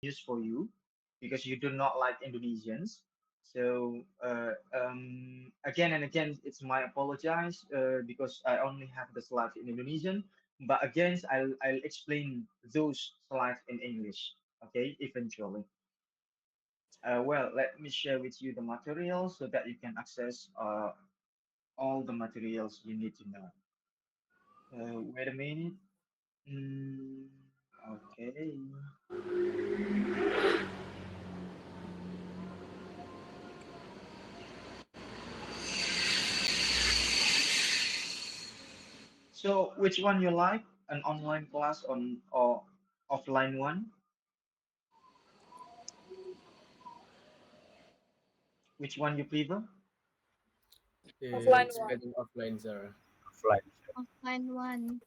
news for you because you do not like Indonesians. So again and again, it's my apologize because I only have the slides in Indonesian. But again, I'll explain those slides in English. Okay, eventually. Well, let me share with you the materials so that you can access all the materials you need to know. Wait a minute. Mm, okay. So, which one you like? An online class on or offline one? Which one you prefer? Offline It's one. better offline, sir. Offline, sir. Offline one.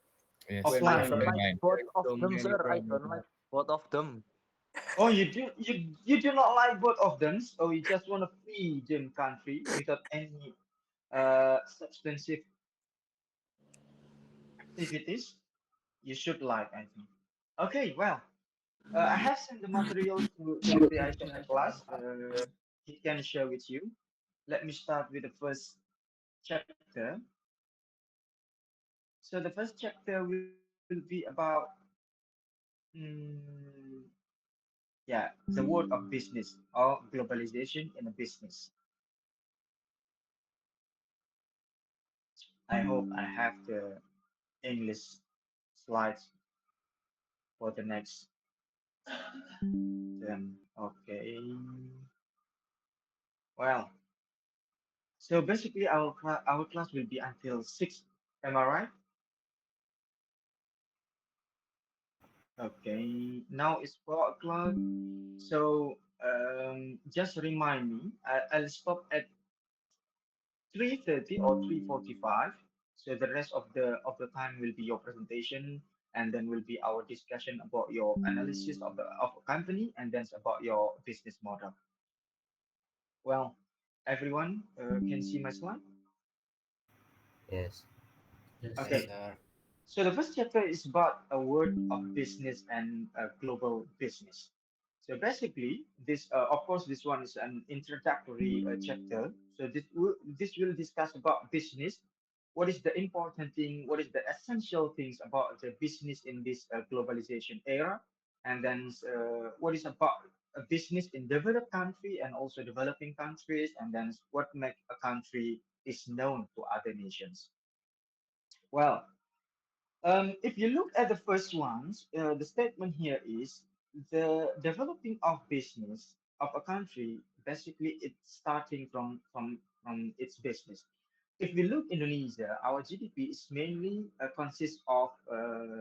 Yes, When I Offline don't one. like offline, both there is of so them, many sir. I parameters. don't like both of them. Oh, you do not like both of them? Or you just want a freedom country without any substantive activities? You should like, I think. Okay, well, I have sent the materials to the PICI class. He can share with you. Let me start with the first chapter. So the first chapter will be about mm, yeah, the world of business or globalization in a business. I hope I have the English slides for the next term. Okay. Well, so basically our class will be until 6. Am I right? Okay. Now it's 4 o'clock. So just remind me. I'll stop at 3:30 or 3:45. So the rest of the time will be your presentation, and then will be our discussion about your analysis of a company, and then about your business model. Well, everyone can see my slide. Yes. Yes. Okay. Yes, sir. So the first chapter is about a world of business and global business. So basically, of course, this one is an introductory chapter. So this will discuss about business. What is the important thing? What is the essential things about the business in this globalization era? And then what is about a business in developed country and also developing countries? And then what make a country is known to other nations. Well, if you look at the first ones, the statement here is the developing of business of a country. Basically, it's starting from its business. If we look Indonesia, our GDP is mainly consists of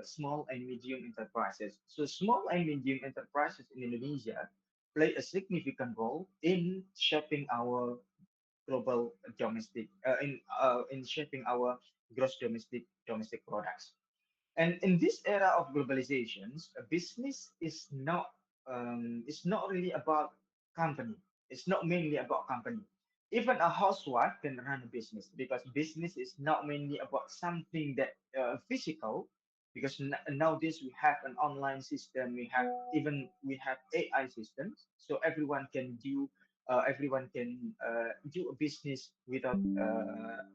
small and medium enterprises. So small and medium enterprises in Indonesia play a significant role in shaping our global domestic in shaping our gross domestic products. And in this era of globalizations, a business is not really about company. It's not mainly about company. Even a housewife can run a business because business is not mainly about something that physical. Because nowadays we have an online system, we have AI systems, so everyone can do a business without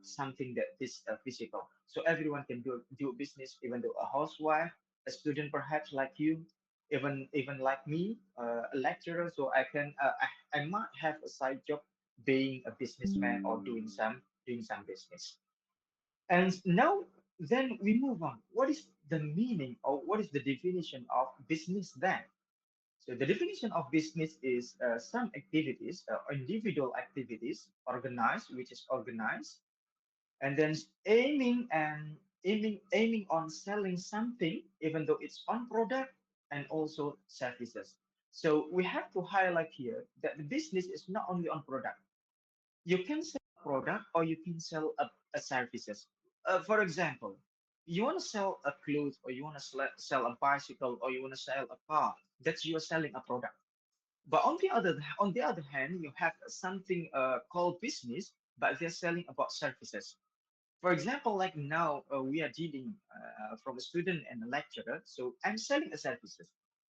something that is physical. So everyone can do a business, even though a housewife, a student perhaps like you, even like me, a lecturer. So I might have a side job being a businessman or doing some business. And now then we move on. What is the meaning or what is the definition of business then? So the definition of business is some activities, individual activities, which is organized, and then aiming on selling something, even though it's on product and also services. So we have to highlight here that the business is not only on product. You can sell a product or you can sell a services. For example, you want to sell a clothes or you want to sell a bicycle or you want to sell a car. That's you are selling a product. But on the other hand, you have something called business, but they're selling about services. For example, like now we are dealing from a student and a lecturer, so I'm selling a services,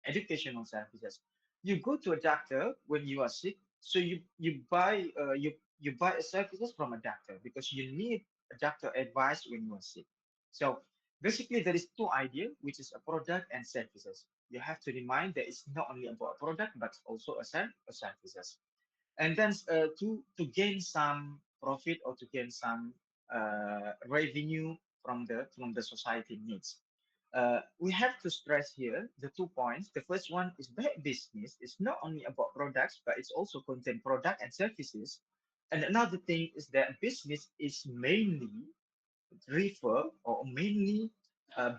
educational services. You go to a doctor when you are sick, so you buy services from a doctor because you need a doctor advice when you are sick. So basically, there is two idea, which is a product and services. You have to remind that it's not only about a product but also a services. And then to gain some profit or to gain some revenue from the society needs. We have to stress here the 2 points. The first one is that business is not only about products, but it's also contain product and services. And another thing is that business is mainly refer or mainly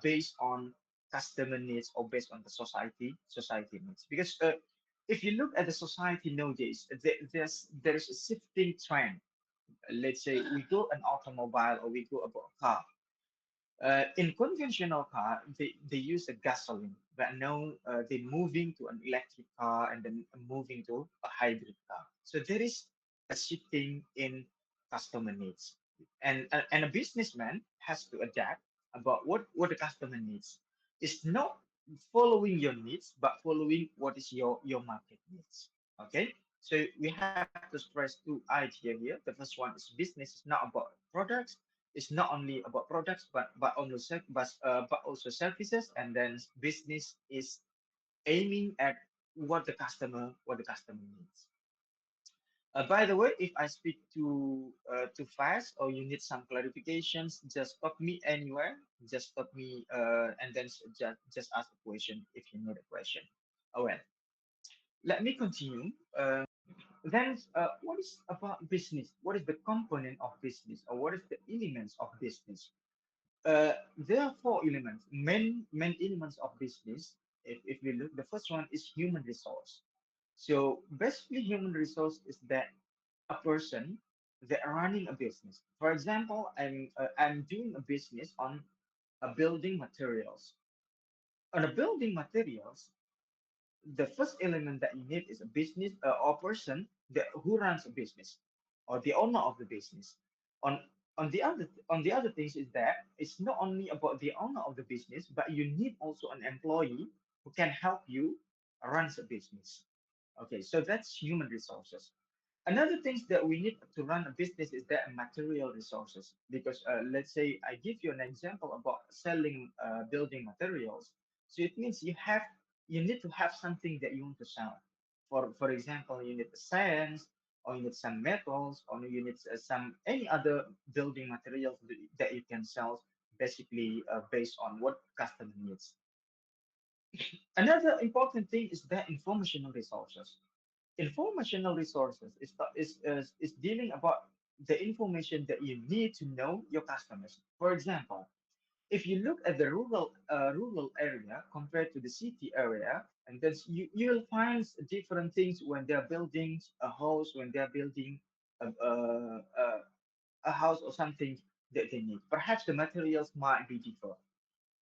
based on customer needs or based on the society needs. Because if you look at the society nowadays, there is a shifting trend. Let's say we go an automobile or we go about a car. In conventional car, they use a gasoline, but now they're moving to an electric car and then moving to a hybrid car. So there is a shifting in customer needs, and a businessman has to adapt about what the customer needs. It's not following your needs, but following what is your market needs. Okay, so we have to stress two ideas here. The first one is business is not about products, it's not only about products but also services, and then business is aiming at what the customer needs. By the way, if I speak too fast or you need some clarifications, just stop me anywhere. Just stop me and then just ask a question if you need a question. Oh well, let me continue. Then, what is about business? What is the component of business, or what is the elements of business? There are four elements, main elements of business. If we look, the first one is human resource. So basically, human resource is that a person that are running a business. For example, I'm doing a business on a building materials. On a building materials, the first element that you need is a business or person that who runs a business or the owner of the business. On on the other things is that it's not only about the owner of the business, but you need also an employee who can help you run the business. Okay, so that's human resources. Another things that we need to run a business is that material resources. Because let's say I give you an example about selling building materials. So it means you need to have something that you want to sell. For example, you need sand, or you need some metals, or you need some any other building materials that you can sell, basically based on what customer needs. Another important thing is the informational resources. Informational resources is dealing about the information that you need to know your customers. For example, if you look at the rural area compared to the city area, and then you'll find different things when they're building a house, when they're building a house or something that they need. Perhaps the materials might be different.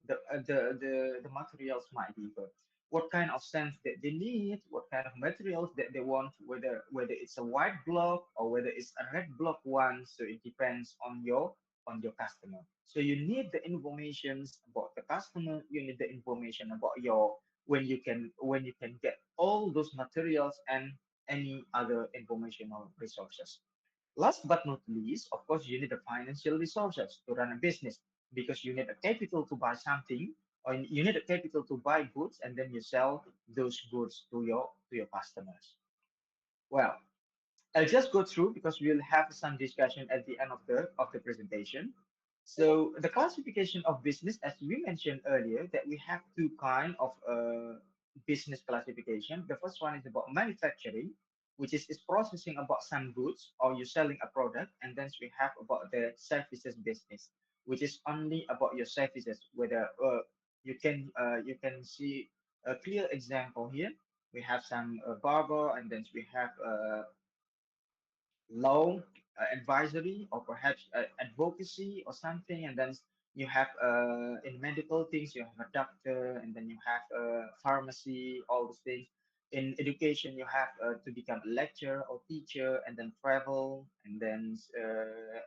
The materials might differ. What kind of sense that they need, what kind of materials that they want, whether it's a white block or whether it's a red block one. So it depends on your customer. So you need the informations about the customer. You need the information about your when you can get all those materials and any other informational resources. Last but not least, of course, you need the financial resources to run a business because you need a capital to buy something, or you need a capital to buy goods, and then you sell those goods to your customers. Well, I'll just go through because we'll have some discussion at the end of the presentation. So the classification of business, as we mentioned earlier, that we have two kind of business classification. The first one is about manufacturing, which is processing about some goods or you're selling a product, and then we have about the services business, which is only about your services. Whether you can see a clear example here. We have some barber, and then we have law advisory or perhaps advocacy or something, and then you have in medical things you have a doctor, and then you have pharmacy, all those things. In education you have to become a lecturer or teacher, and then travel, and then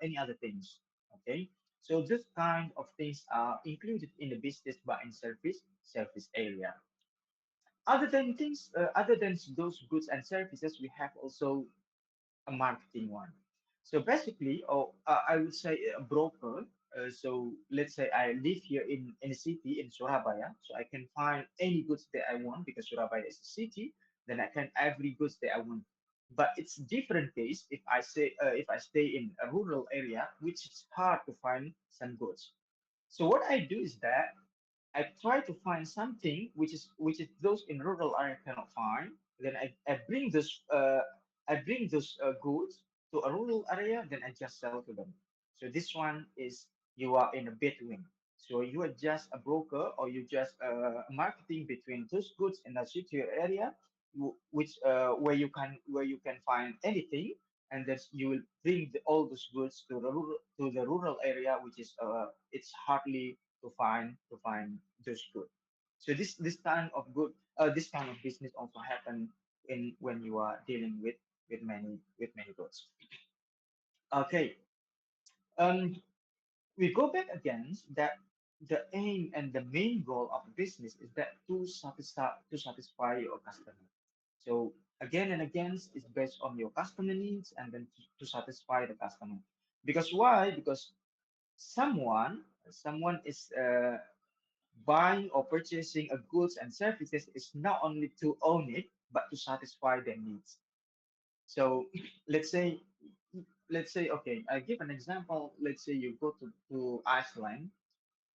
any other things. Okay, so this kind of things are included in the business but in service area. other than those goods and services, we have also a marketing one. So basically, I would say a broker. So let's say I live here in a city in Surabaya, so I can find any goods that I want because Surabaya is a city. Then I can every goods that I want. But it's different case if I stay in a rural area, which is hard to find some goods. So what I do is that I try to find something which is those in rural area cannot find. Then I bring those goods to a rural area. Then I just sell to them. So this one is you are in a between. So you are just a broker or you just marketing between those goods in a city area, which where you can find anything, and then you will bring all those goods to the rural area, which is it's hardly to find those good. So this kind of this kind of business also happen in when you are dealing with many goods. Okay, um, we go back again that the aim and the main goal of business is that to satisfy your customer. So again and again, it's based on your customer needs and then to satisfy the customer. Because why? Because someone is buying or purchasing a goods and services is not only to own it but to satisfy their needs. So let's say okay, I give an example. Let's say you go to Iceland,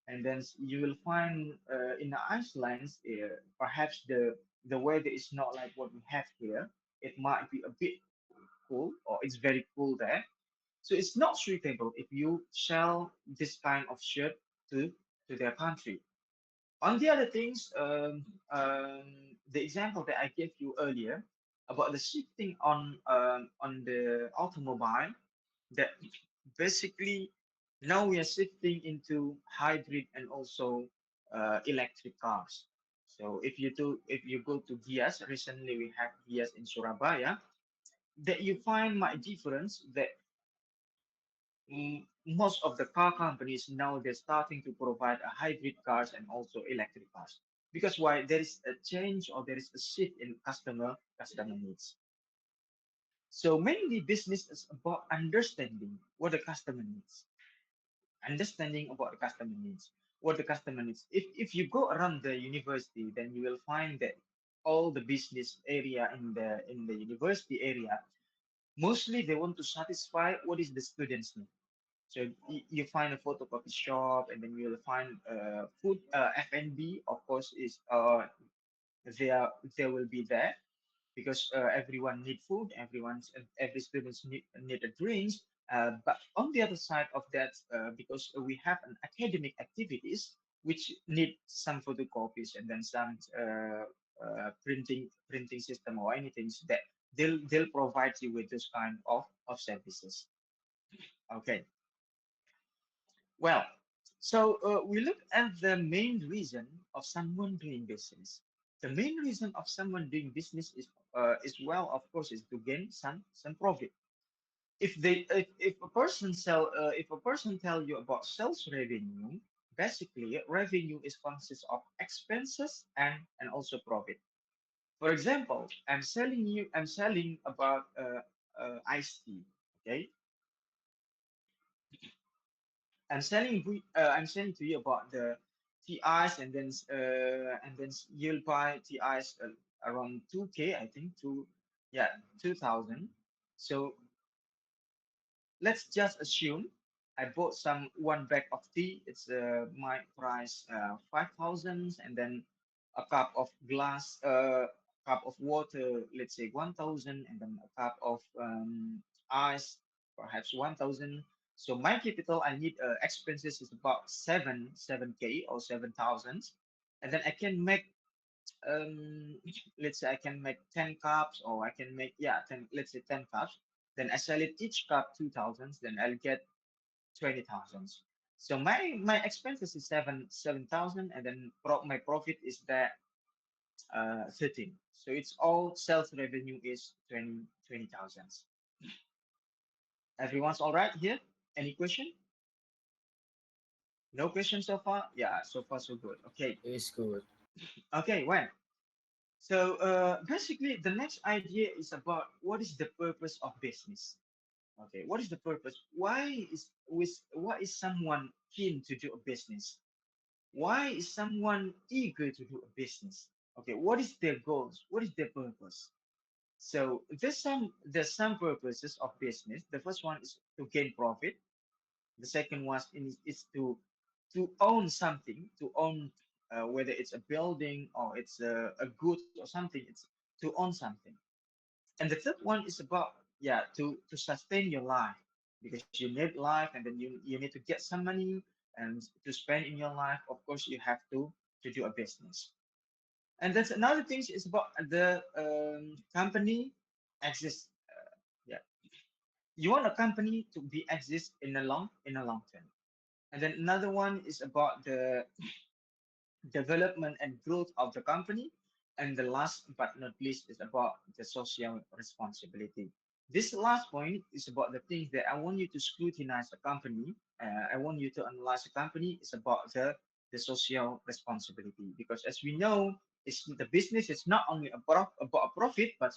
and then you will find in Iceland perhaps the weather is not like what we have here. It might be a bit cool or it's very cool there. So it's not suitable if you sell this kind of shirt to their country. On the other things, the example that I gave you earlier about the shifting on the automobile, that basically now we are shifting into hybrid and also electric cars. So if you go to Gias, recently we have Gias in Surabaya, that you find my difference that most of the car companies now they're starting to provide a hybrid cars and also electric cars because why there is a change or there is a shift in customer needs. So mainly business is about understanding what the customer needs, understanding about the customer needs, what the customer needs. If you go around the university, then you will find that all the business area in the university area mostly they want to satisfy what is the students need. So you find a photocopy shop, and then you will find food F&B. Of course, is there will be there because everyone need food. Every students need a drinks. But on the other side of that, because we have an academic activities which need some photocopies and then some printing system or anything that they'll provide you with this kind of services. Okay. Well, so we look at the main reason of someone doing business. The main reason of someone doing business is well, of course, is to gain some profit. If a person if a person tell you about sales revenue, basically revenue is consists of expenses and also profit. For example, I'm selling about iced tea. Okay, I'm selling to you about the TIs and then you'll buy TIs around 2K, I think, 2000. So let's just assume I bought some one bag of tea. It's my price 5,000, and then a cup of water, let's say 1,000, and then a cup of ice, perhaps 1,000. So my capital, I need expenses is about 7K or 7,000, and then I can make um let's say I can make 10 cups or I can make let's say 10 cups, then I sell it each cup 2,000, then I'll get 20,000. So my expenses is 7,000, and then my profit is that 13. So it's all sales revenue is 20,000. Everyone's all right here? Any question? No question so far? Yeah, so far so good. Okay. It's good. Okay, when? So basically, the next idea is about what is the purpose of business. Okay, what is the purpose? Why is someone keen to do a business? Why is someone eager to do a business? Okay, what is their goals? What is their purpose? So there's some purposes of business. The first one is to gain profit. The second one is to own something, to own whether it's a building or it's a goods or something. It's to own something. And the third one is about to sustain your life because you need life and then you need to get some money and to spend in your life. Of course, you have to do a business. And that's another thing is about the company exists. Yeah, you want a company to be exist in a long term. And then another one is about the development and growth of the company. And the last but not least is about the social responsibility. This last point is about the things that I want you to scrutinize a company. I want you to analyze a company. It's about the social responsibility because as we know, it's the business is not only about a profit, but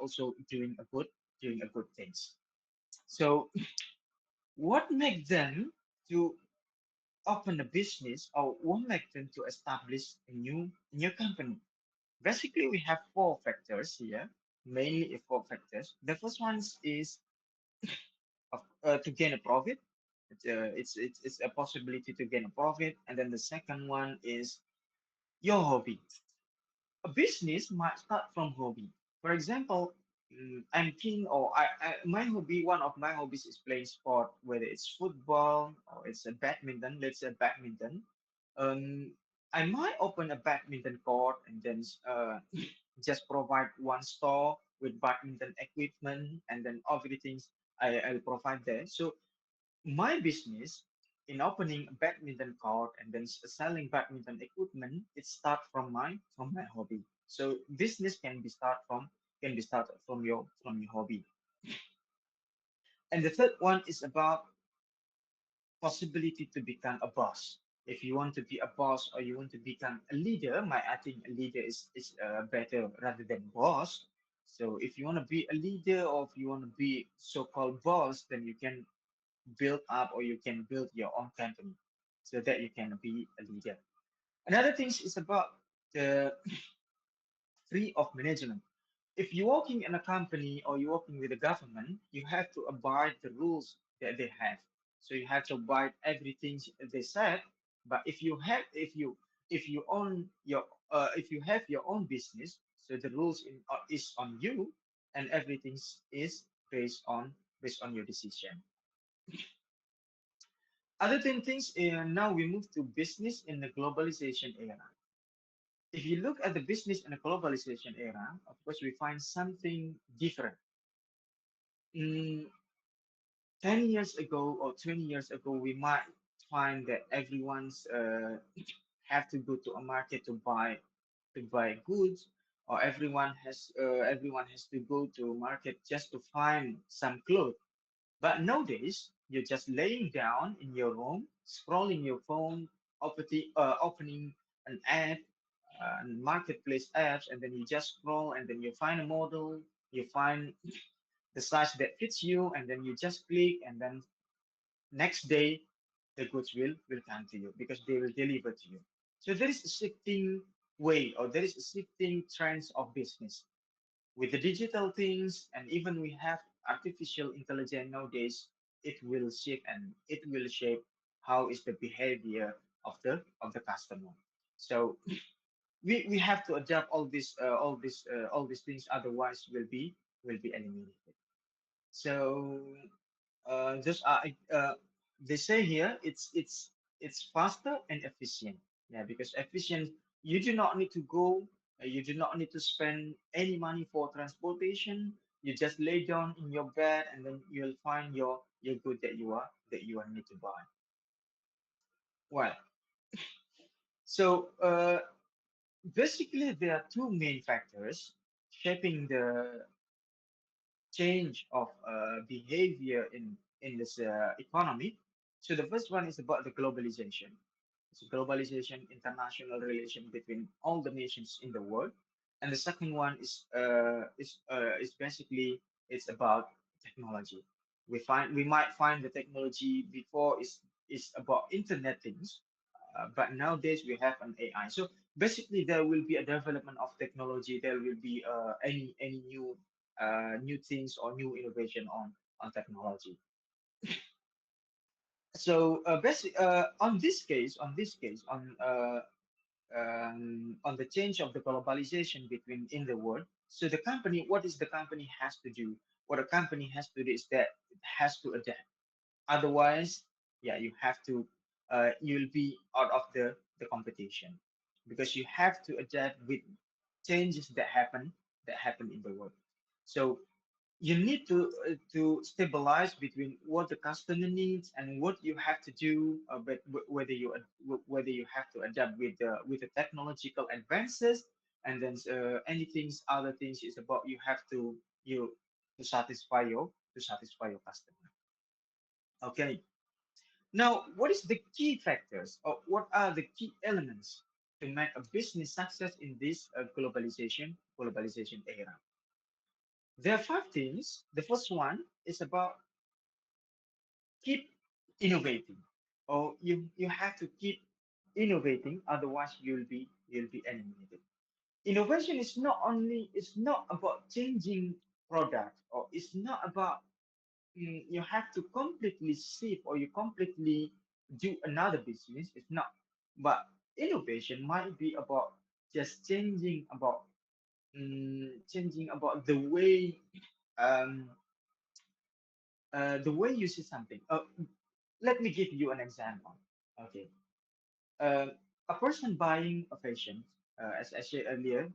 also doing a good things. So what makes them to open a business or what makes them to establish a new company? Basically, we have four factors here, mainly four factors. The first one is to gain a profit. It's a possibility to gain a profit, and then the second one is your hobby. A business might start from hobby. For example, I'm keen, or my hobby, one of my hobbies is playing sport, whether it's football or it's a badminton. Let's say badminton. Um, I might open a badminton court and then just provide one store with badminton equipment and then everything I'll provide there. So my business in opening a badminton court and then selling badminton equipment, it starts from my hobby. So business can be started from your hobby. And the third one is about possibility to become a boss. If you want to be a boss or you want to become a leader, I think a leader is better rather than boss. So if you want to be a leader or if you want to be so-called boss, then you can build up or you can build your own company so that you can be a leader. Another thing is about the free of management. If you're working in a company or you're working with the government, you have to abide the rules that they have. So you have to abide everything they said. But if you own your if you have your own business, so the rules is on you, and everything is based on your decision. Other than things, now we move to business in the globalization era. If you look at the business in the globalization era, of course, we find something different. Mm, 10 years ago or 20 years ago, we might find that everyone's have to go to a market to buy goods, or everyone has to go to a market just to find some clothes. But nowadays, you're just laying down in your room, scrolling your phone, opening an app, marketplace apps, and then you just scroll, and then you find a model, you find the size that fits you, and then you just click, and then next day the goods will come to you because they will deliver to you. So there is a shifting way, or there is a shifting trends of business with the digital things, and even we have artificial intelligence nowadays. It will shape and it will shape how is the behavior of the customer. So we have to adapt all these things, otherwise will be eliminated. So just they say here it's faster and efficient. Yeah, because efficient, you do not need to go, you do not need to spend any money for transportation. You just lay down in your bed, and then you'll find your good that you are need to buy. Well, so basically there are two main factors shaping the change of behavior in this economy. So the first one is about the globalization. It's globalization, international relation between all the nations in the world. And the second one is basically it's about technology. We might find the technology before is about Internet things, but nowadays we have an AI. So basically, there will be a development of technology. There will be any new things or new innovation on technology. So on the change of the globalization between in the world. So the company, what is the company has to do? What a company has to do is that it has to adapt. Otherwise, yeah, you'll be out of the competition because you have to adapt with changes that happen in the world. So you need to stabilize between what the customer needs and what you have to do, but whether you have to adapt with the technological advances, and then anything other things is about you have to satisfy your customer. Okay. Now, what is the key factors or what are the key elements to make a business success in this globalization era? There are five things. The first one is about keep innovating, or you have to keep innovating, otherwise you'll be eliminated. Innovation is not about changing product, or it's not about you have to completely shift or you completely do another business. It's not. But innovation might be about just changing about um, the way you see something. Let me give you an example. Okay. Um, a person buying a fashion, as I said earlier,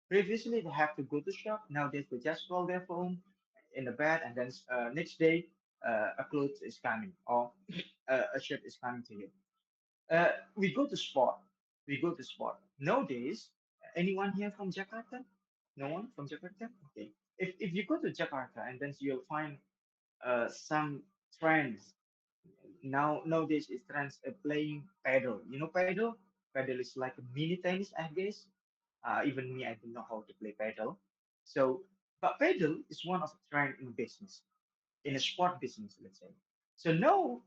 previously they have to go to shop. Nowadays they just scroll their phone in the bed, and then next day a clothes is coming, or a shirt is coming to you. We go to sport. We go to sport. Nowadays, anyone here from Jakarta? No one from Jakarta? Okay. If you go to Jakarta, and then you'll find some trends. Nowadays it's trends playing paddle. You know paddle? Paddle is like a mini tennis, I guess. Even me, I don't know how to play paddle. So, but paddle is one of the trend in business, in a sport business, let's say. So now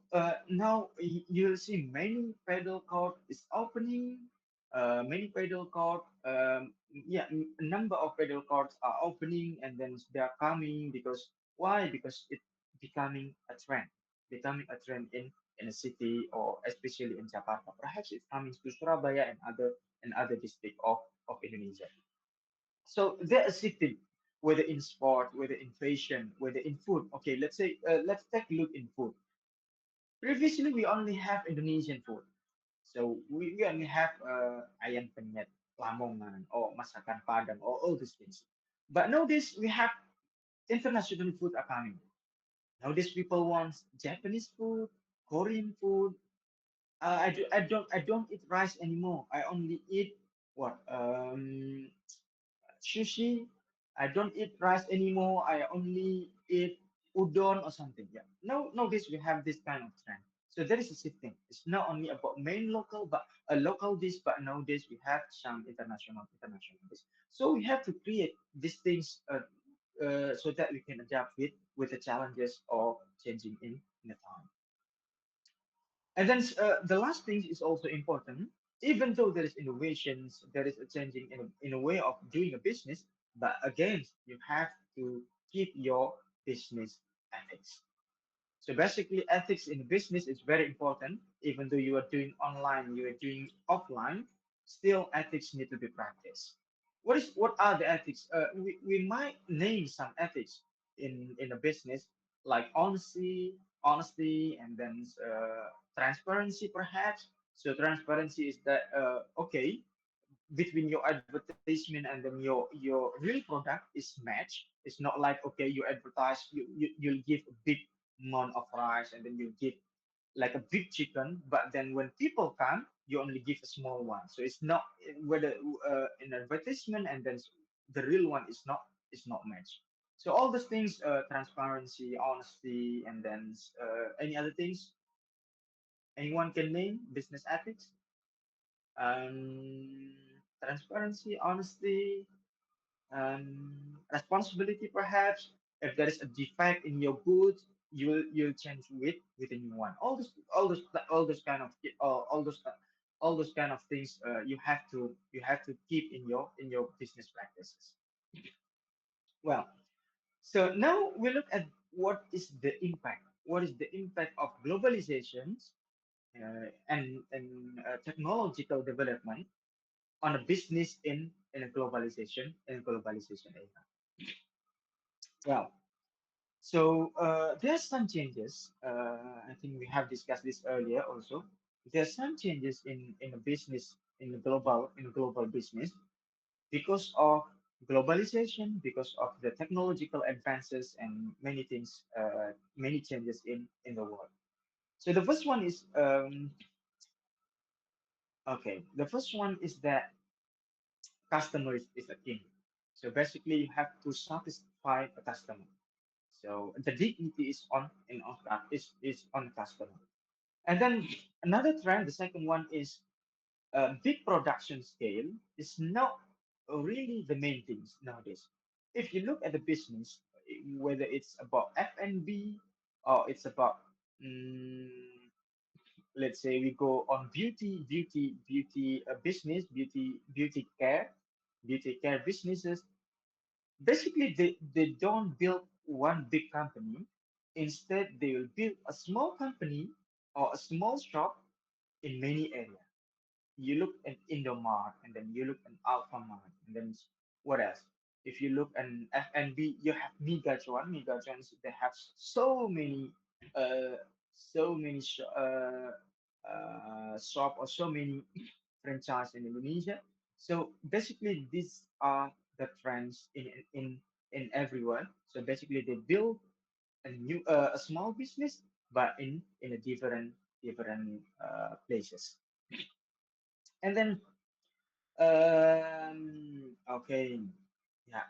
you'll see many pedal court is opening, many pedal court, yeah, a number of pedal courts are opening, and then they are coming because why? Because it becoming a trend in a city, or especially in Jakarta. Perhaps it's coming to Surabaya and other district of Indonesia. So they're shifting, whether in sport, whether in fashion, whether in food. Okay, let's take a look in food. Previously, we only have Indonesian food. So we only have ayam penyet, lamongan, or masakan Padang, or all these things. But nowadays, we have international food are coming. Nowadays, people want Japanese food, Korean food. I don't eat rice anymore. I only eat what sushi. I don't eat rice anymore. I only eat udon or something. Yeah. Now nowadays we have this kind of trend. So there is a shifting. It's not only about main local, but a local dish. But nowadays we have some international dish. So we have to create these things so that we can adapt with the challenges of changing in the time. And then the last thing is also important. Even though there is innovations, there is a changing in a way of doing a business, but again, you have to keep your business ethics. So basically, ethics in business is very important. Even though you are doing online, you are doing offline, still ethics need to be practiced. What are the ethics? We might name some ethics in a business, like honesty, and then transparency, perhaps. So transparency is that okay, between your advertisement and then your real product is matched. It's not like okay, you advertise, you'll give a big amount of rice, and then you give like a big chicken, but then when people come, you only give a small one. So it's not whether an advertisement and then the real one is not matched. So all these things, transparency, honesty, and then any other things, Anyone can name business ethics, transparency, honesty, responsibility perhaps. If there is a defect in your goods, you'll change it with a new one. All those kind of all those kind of things you have to keep in your business practices. Well, so now we look at what is the impact. What is the impact of globalizations and technological development on a business in a globalization era? Well, so there are some changes. I think we have discussed this earlier also. There are some changes in a business in a global business because of globalization, because of the technological advances and many things, many changes in the world. So the first one is okay. The first one is that customer is a king. So basically, you have to satisfy a customer. So the dignity is on customer. And then another trend, the second one is big production scale is not really the main things nowadays. If you look at the business, whether it's about F&B or it's about, mm, let's say we go on beauty business, beauty care businesses. Basically, they don't build one big company. Instead, they will build a small company or a small shop in many areas. You look at Indomart, and then you look at Alphamart, and then what else? If you look at F&B, you have Migajuan. Migajuan, they have uh, so many shop or so many franchise in Indonesia. So basically, these are the trends in everywhere. So basically, they build a small business, but in a different places. And then okay, yeah,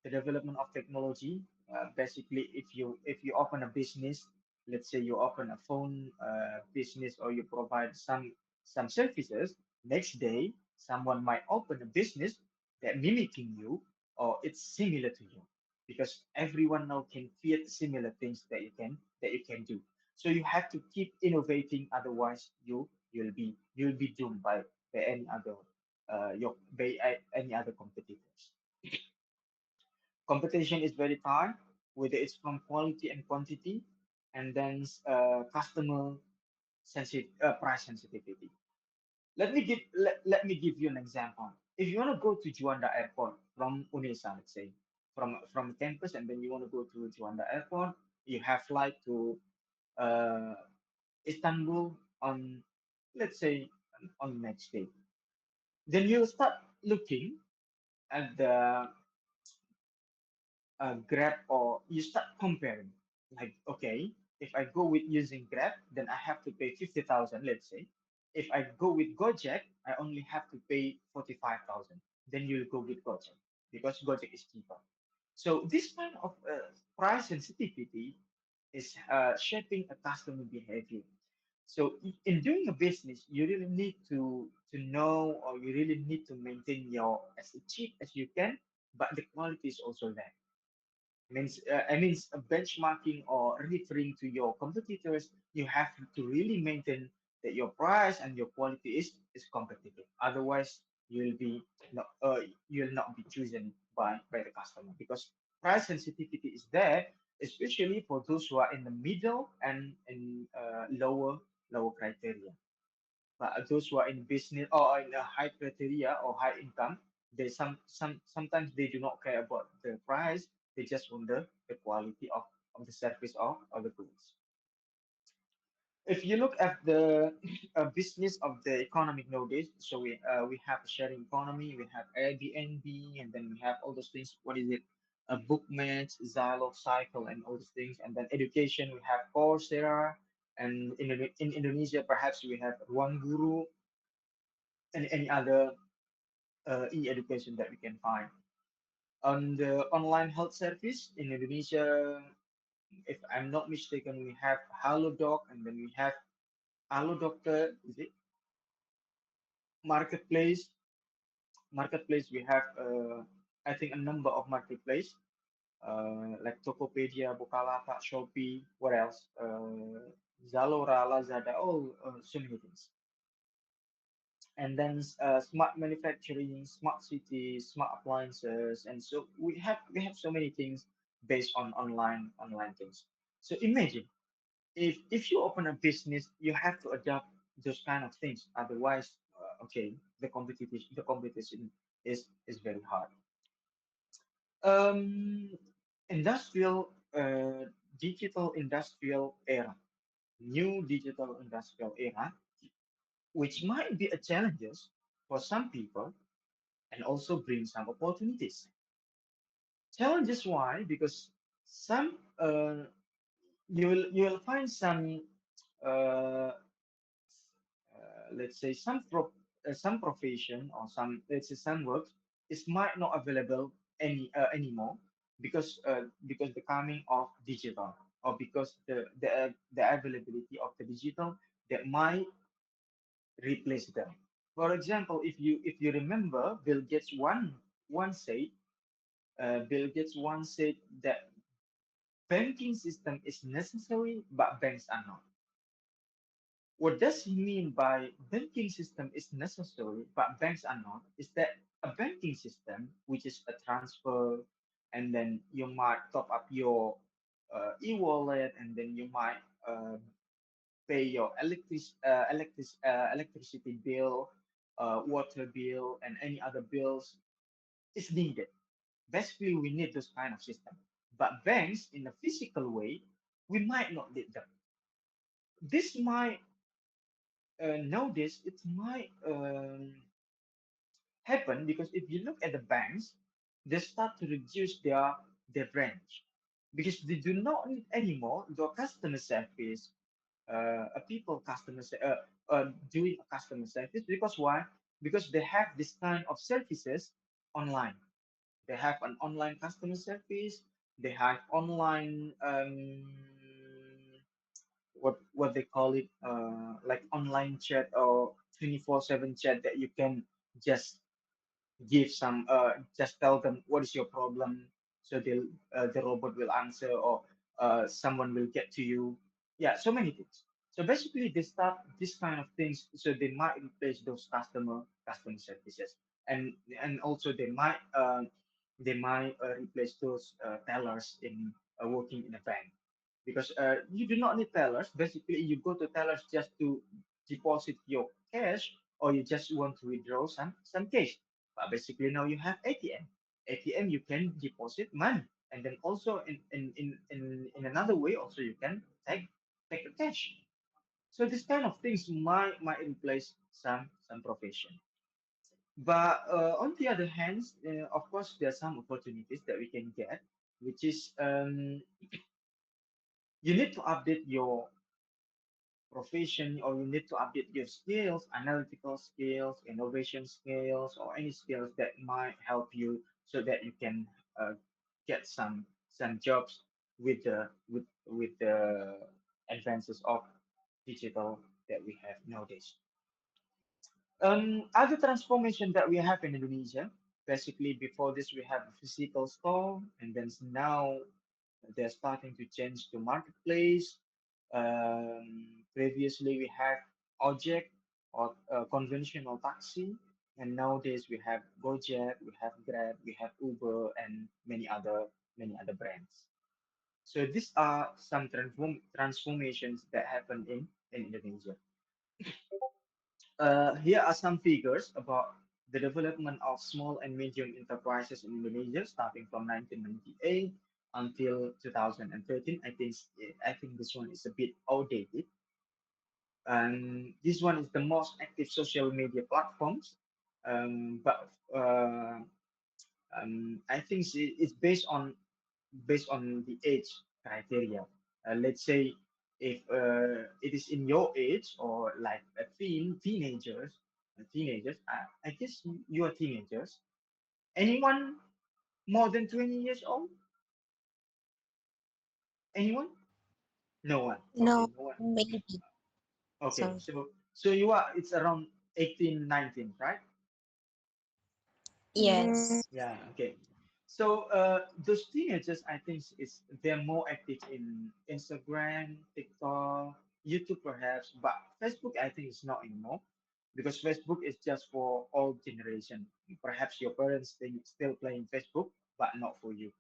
the development of technology. Basically, if you open a business, let's say you open a phone business or you provide some services, next day someone might open a business that mimicking you or it's similar to you because everyone now can create similar things that you can do. So you have to keep innovating, otherwise you'll be doomed by any other any other competitors. Competition is very tight, whether it's from quality and quantity, and then customer price sensitivity. Let me give you an example. If you want to go to Juanda Airport from Unesa, let's say, from campus, and then you want to go to Juanda Airport, you have flight to uh, Istanbul on, let's say, on next day. Then you start looking at the Grab, or you start comparing. Like, okay, if I go with using Grab, then I have to pay 50,000, let's say. If I go with Gojek, I only have to pay 45,000. Then you'll go with Gojek because Gojek is cheaper. So this kind of price sensitivity is shaping a customer behavior. So in doing a business, you really need to know, or you really need to maintain your as cheap as you can, but the quality is also there. I mean, benchmarking or referring to your competitors, you have to really maintain that your price and your quality is competitive. Otherwise, you'll not be chosen by the customer because price sensitivity is there, especially for those who are in the middle and in lower criteria. But those who are in business or in a high criteria or high income, sometimes they do not care about the price. They just want the quality of the service or the goods. If you look at the business of the economic nowadays, so we have a sharing economy, we have Airbnb, and then we have all those things. What is it? Bookmates, Zilog, Cycle, and all those things. And then education, we have Coursera, and in Indonesia, perhaps we have Ruang Guru and any other e-education that we can find. On the online health service in Indonesia, if I'm not mistaken, we have Halodoc, and then we have Hello Doctor, is it marketplace? Marketplace, we have I think a number of marketplace like Tokopedia, Bukalapak, Shopee, what else? Zalora, Lazada, all so many things. And then smart manufacturing, smart cities, smart appliances, and so we have so many things based on online things. So imagine if you open a business, you have to adapt those kind of things. Otherwise, okay, the competition is very hard. Um, industrial digital industrial era, new digital industrial era, which might be a challenges for some people and also bring some opportunities. Challenges why? Because some you will find uh, let's say some profession or some let's say some work is might not available anymore because the coming of digital or because the availability of the digital that might replace them. For example, if you remember, Bill Gates once said that banking system is necessary, but banks are not. What does he mean by banking system is necessary, but banks are not? Is that a banking system, which is a transfer, and then you might top up your e-wallet, and then you might pay your electricity bill, water bill, and any other bills is needed. Basically, we need this kind of system. But banks, in a physical way, we might not need them. This might nowadays it might happen because if you look at the banks, they start to reduce their branch because they do not need anymore the customer service, a people doing a customer service because why? Because they have this kind of services online. They have an online customer service. They have online what they call it like online chat or 24/7 chat that you can just give some just tell them what is your problem so the robot will answer or someone will get to you. Yeah, so many things. So basically they start this kind of things so they might replace those customer services, and also they might replace those tellers in working in a bank because you do not need tellers. Basically you go to tellers just to deposit your cash or you just want to withdraw some cash, but basically now you have ATM. ATM you can deposit money, and then also in another way also you can take the cash. So this kind of things might replace some profession. But on the other hand, of course there are some opportunities that we can get, which is you need to update your profession or you need to update your skills, analytical skills, innovation skills, or any skills that might help you so that you can get some jobs with the advances of digital that we have nowadays. Other transformation that we have in Indonesia, basically before this we have a physical store, and then now they're starting to change to marketplace. Previously, we had Ojek or conventional taxi, and nowadays we have Gojek, we have Grab, we have Uber, and many other brands. So these are some transformations that happen in Indonesia. Here are some figures about the development of small and medium enterprises in Indonesia starting from 1998 until 2013. I think this one is a bit outdated. And this one is the most active social media platforms. But I think it's based on the age criteria. Let's say if it is in your age or like a teenagers, I guess you are teenagers. Anyone more than 20 years old? Anyone? No one. No, Okay, no one. maybe. Okay, So so you are it's around 18, 19, right? yes. Yeah, okay. So those teenagers, I think, is they're more active in Instagram, TikTok, YouTube, perhaps, but Facebook, I think, is not anymore because Facebook is just for all generation. Perhaps your parents still playing Facebook, but not for you.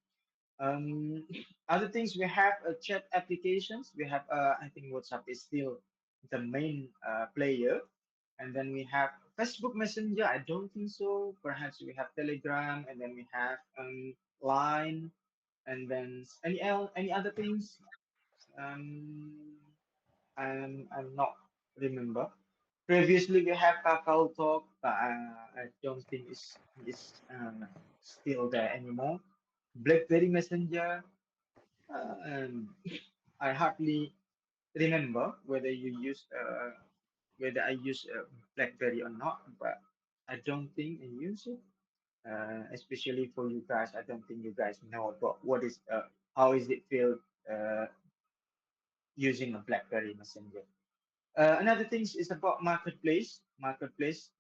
Um, Other things we have chat applications. We have I think WhatsApp is still the main player, and then we have Facebook Messenger. I don't think so. Perhaps we have Telegram, and then we have Line, and then any other things. Um, I'm not remember. Previously we have Kakao Talk, but I don't think it's still there anymore. BlackBerry Messenger. I hardly remember whether I use BlackBerry or not, but I don't think I use it. Especially for you guys, I don't think you guys know about how is it feel uh, using a BlackBerry Messenger. Another thing is about marketplace. Marketplace,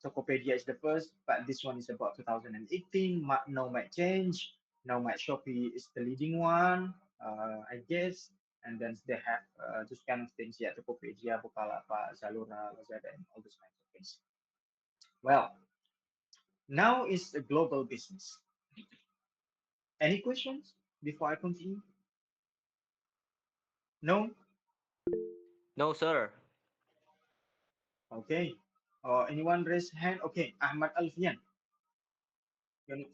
Tokopedia is the first, but this one is about 2018. Now might change. Now might Shopee is the leading one, I guess. And then they have those kind of things. Yeah, Tokopedia, Bukalapak, Zalora, Lazada, and all those kinds of things. Well, now is a global business. Any questions before I continue? No? No, sir. Okay. Anyone raise hand? Okay, Ahmad Alfian. You-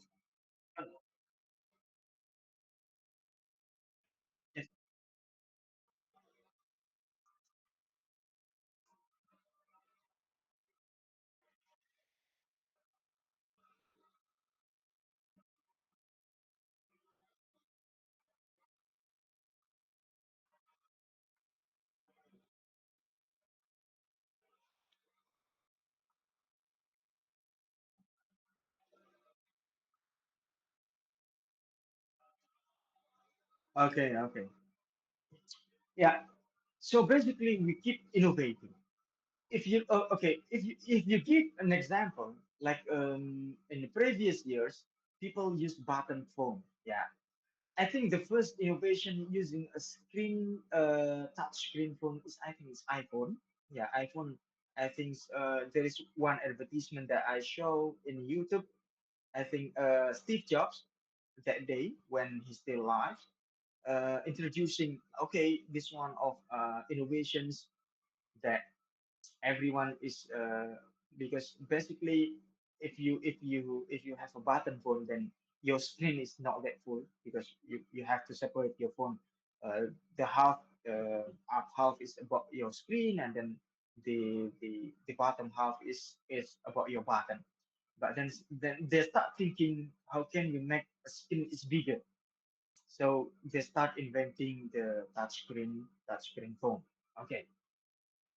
Yes. Okay, okay. Yeah. So basically, we keep innovating. If you okay, if you give an example, like in the previous years, people used button phone. Yeah, I think the first innovation using a touch screen phone is I think it's iPhone. Yeah, iPhone. I think there is one advertisement that I show in YouTube. I think Steve Jobs that day when he's still alive, introducing okay this one of innovations that everyone is because basically if you have a button phone then your screen is not that full because you have to separate your phone the up half is about your screen and then the bottom half is about your button but then they start thinking how can we make a screen is bigger so they start inventing the touchscreen phone okay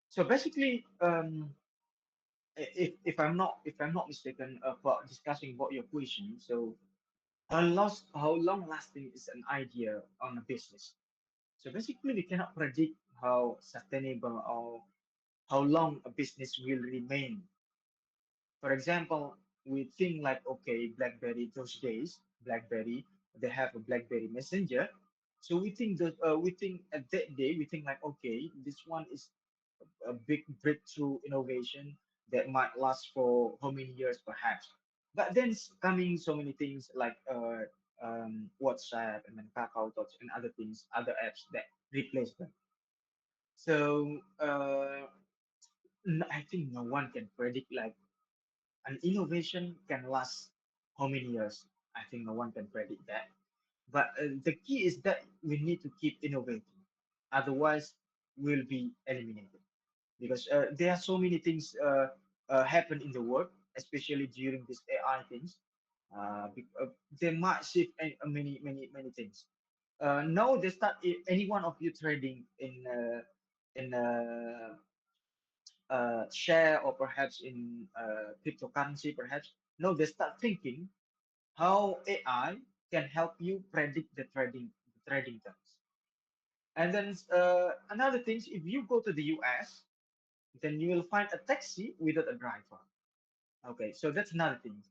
so basically if I'm not mistaken about discussing about your question, so how long lasting is an idea on a business? So basically, we cannot predict how sustainable or how long a business will remain. For example, we think like okay, BlackBerry those days, BlackBerry they have a BlackBerry Messenger. So we think at that day we think like okay, this one is a big breakthrough innovation that might last for how many years perhaps. But then coming so many things like WhatsApp and then Kakao Talks and other things, other apps that replace them. So I think no one can predict like an innovation can last how many years. I think no one can predict that. But the key is that we need to keep innovating. Otherwise, we'll be eliminated. Because there are so many things happen in the world, especially during these AI things. They might shift many things. Now they start any one of you trading in share or perhaps in cryptocurrency, perhaps. No, they start thinking how AI can help you predict the trading terms. And then another thing, if you go to the US. then you will find a taxi without a driver. Okay, so that's another thing,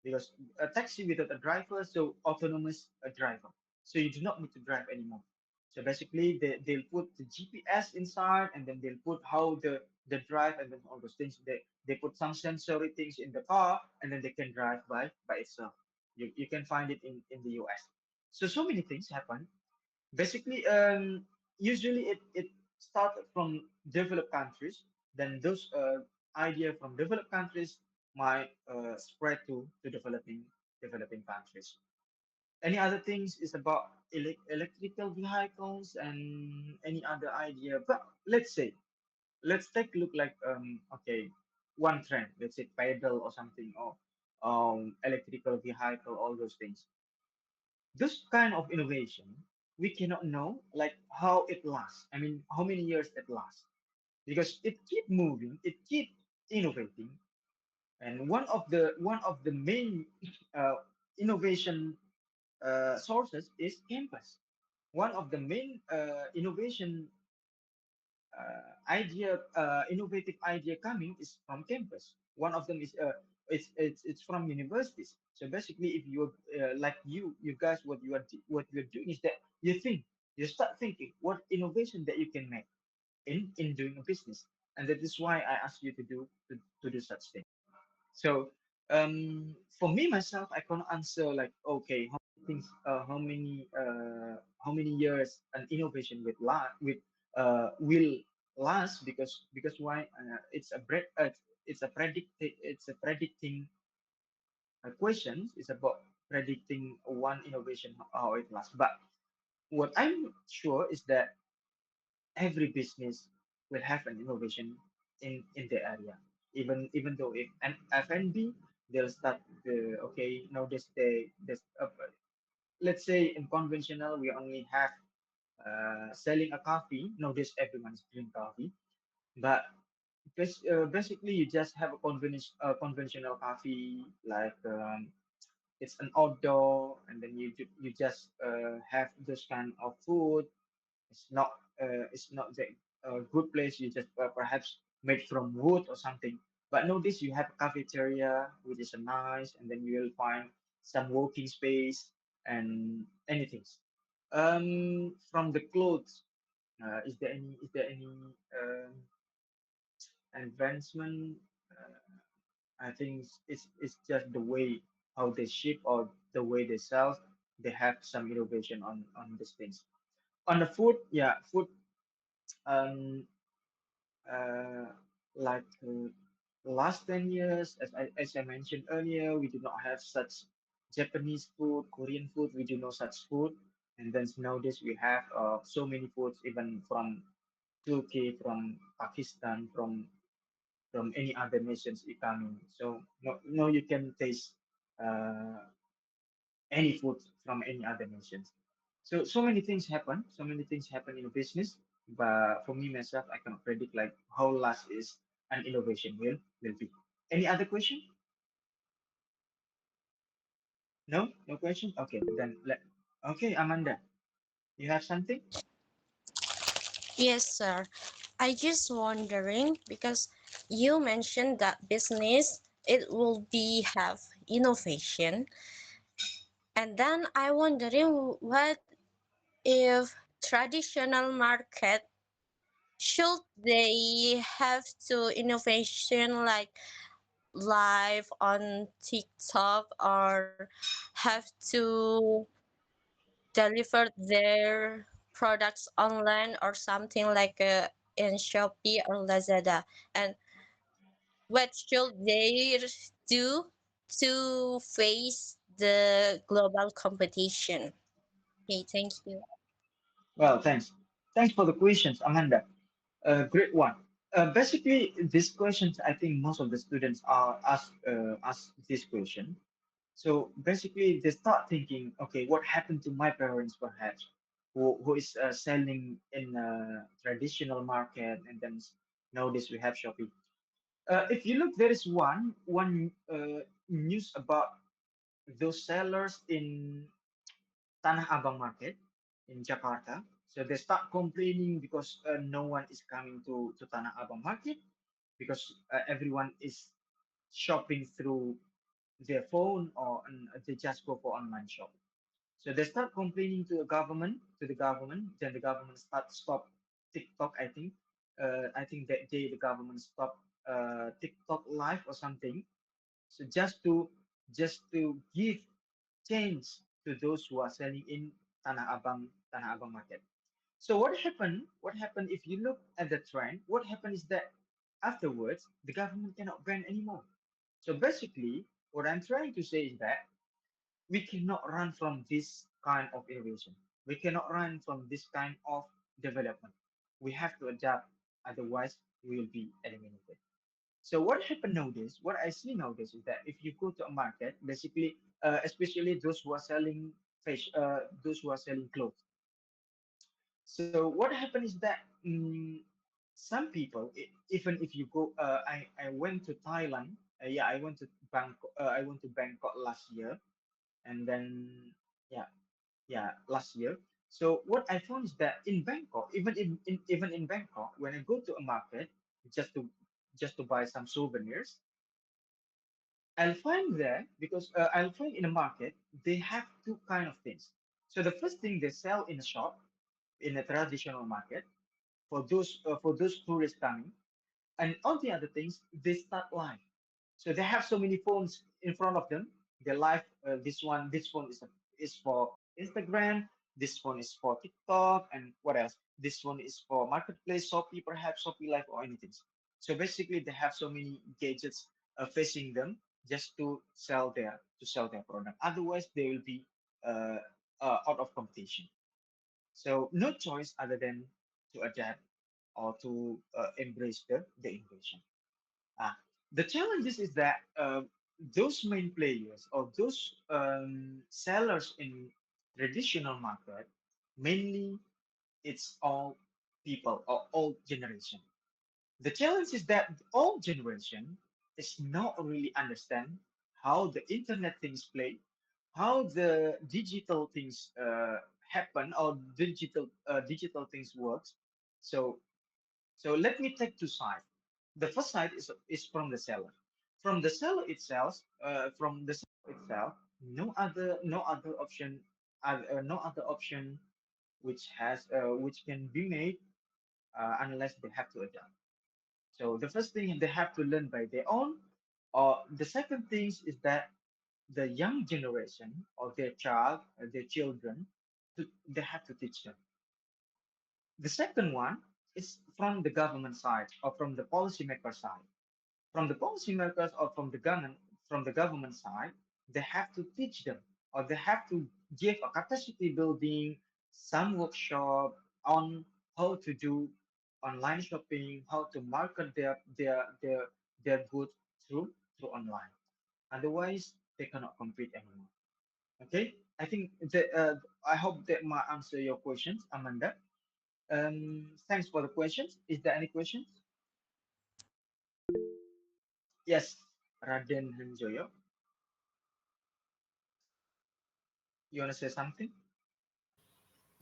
because a taxi without a driver, so autonomous driver, so you do not need to drive anymore. So basically, they'll put the GPS inside, and then they'll put how the drive, and then all those things. They put some sensory things in the car, and then they can drive by itself. You can find it in the US. So many things happen. Basically, usually it started from developed countries. Then those idea from developed countries might spread to developing countries. Any other things is about electrical vehicles and any other idea. But let's take a look like okay, one trend. Let's say pedal or something, or electrical vehicle, all those things. This kind of innovation, we cannot know like how it lasts. I mean, how many years it lasts, because it keep moving, it keep innovating. And one of the main innovation sources is campus. One of the main innovation innovative idea coming is from campus. One of them is it's from universities. So basically, if you like you guys, what you're doing is that you start thinking what innovation that you can make in doing a business, and that is why I asked you to do such thing. So for me myself, I cannot answer like okay, how many things, how many years an innovation will last, because why it's a predicting questions. It's about predicting one innovation how it lasts. But what I'm sure is that every business will have an innovation in the area. Even though if an F&B, they'll start okay, nowadays there's let's say in conventional we only have selling a coffee. Nowadays everyone's doing coffee, but basically you just have a conventional coffee like it's an outdoor, and then you just have this kind of food. It's not the good place. You just perhaps made from wood or something. But notice you have a cafeteria, which is a nice, and then you will find some working space and anything. From the clothes, is there any advancement? I think it's just the way how they ship or the way they sell. They have some innovation on these things. On the food, yeah, food. Um, uh, like last 10 years, as I mentioned earlier, we do not have such Japanese food, Korean food, we do not such food. And then nowadays we have so many foods, even from Turkey, from Pakistan, from any other nations coming. So no, you can taste uh, any food from any other nations. So many things happen. So many things happen in a business. But for me myself, I cannot predict like how last is an innovation will be. Any other question? No, no question. Okay, then let. Okay, Amanda, you have something? Yes, sir. I just wondering because you mentioned that business it will be have innovation, and then I wondering what if traditional market should they have to innovation like live on TikTok or have to deliver their products online or something like in Shopee or Lazada. And what should they do to face the global competition? Okay, thank you. Well, thanks. Thanks for the questions, Amanda. Great one. Basically, these questions, I think most of the students are ask this question. So basically, they start thinking, okay, what happened to my parents, perhaps, who is selling in a traditional market, and then nowadays we have Shopee. If you look, there is one news about those sellers in Tanah Abang market in Jakarta. So they start complaining because no one is coming to Tanah Abang market. because everyone is shopping through their phone or they just go for online shop. So they start complaining to the government. Then the government stop TikTok. I think that day the government stopped TikTok live or something. So just to give change to those who are selling in Tanah Abang market. So what happened? What happened if you look at the trend? What happened is that afterwards the government cannot ban anymore. So basically, what I'm trying to say is that we cannot run from this kind of innovation. We cannot run from this kind of development. We have to adapt, otherwise we will be eliminated. So what happened nowadays? What I see nowadays is that if you go to a market, basically, especially those who are selling those who are selling clothes. So what happened is that some people, even if you go, I went to Thailand. Yeah, I went to Bangkok. I went to Bangkok last year, and then yeah, yeah, last year. So what I found is that in Bangkok, even in Bangkok, when I go to a market just to just to buy some souvenirs, I'll find there because I'll find in a market they have two kind of things. So the first thing they sell in a shop in a traditional market for those tourists coming, and on the other things they start live. So they have so many phones in front of them. They live this phone is for Instagram, this phone is for TikTok, and what else? This one is for marketplace, Shopee, perhaps Shopee Live or anything. So basically, they have so many gadgets facing them just to sell their product. Otherwise, they will be uh, out of competition. So no choice other than to adapt or to embrace the innovation. Ah, the challenges is that those main players or those sellers in traditional market, mainly it's all people or all generation. The challenge is that all generation is not really understand how the internet things play, how the digital things happen or digital things works. So so let me take two sides. The first side is from the seller. From the seller itself, no other option, no other option which can be made unless they have to adapt. So the first thing they have to learn by their own. Or the second thing is that the young generation or their child, their children, they have to teach them. The second one is from the government side or from the policymaker side. From the policymakers or from the government side, they have to teach them or they have to give a capacity building, some workshop on how to do online shopping, how to market their goods through online. Otherwise, they cannot compete anymore. Okay, I hope that might answer your questions, Amanda. Thanks for the questions. Is there any questions? Yes, Raden Hanjoyo, you want to say something?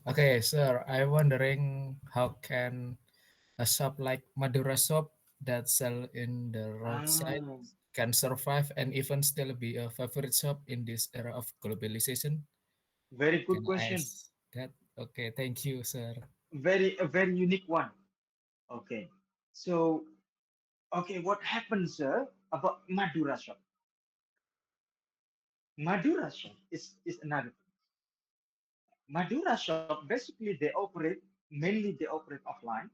Okay, sir, I'm wondering how can a shop like Madura shop that sell in the roadside Ah, can survive and even still be a favorite shop in this era of globalization? very good Can I question. ask that? Okay, thank you, sir. A very unique one. Okay. So, okay, what happens, sir, about Madura shop? Madura shop is another thing. Madura shop, basically, mainly they operate offline.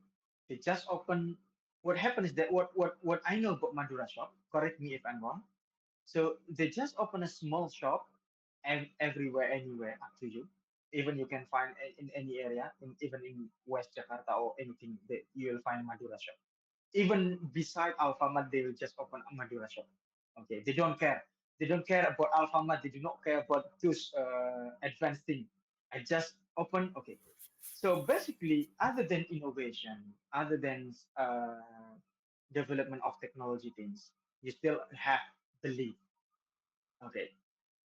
They just open, what happens is that what I know about Madura shop, correct me if I'm wrong. So they just open a small shop and everywhere, anywhere, up to you. Even you can find in any area, even in West Jakarta or anything, that you will find Madura shop. Even beside Alfamart, they will just open a Madura shop. Okay, they don't care. They don't care about Alfamart. They do not care about those advanced thing. I just open. Okay, so basically, other than innovation, other than development of technology things, you still have belief. Okay,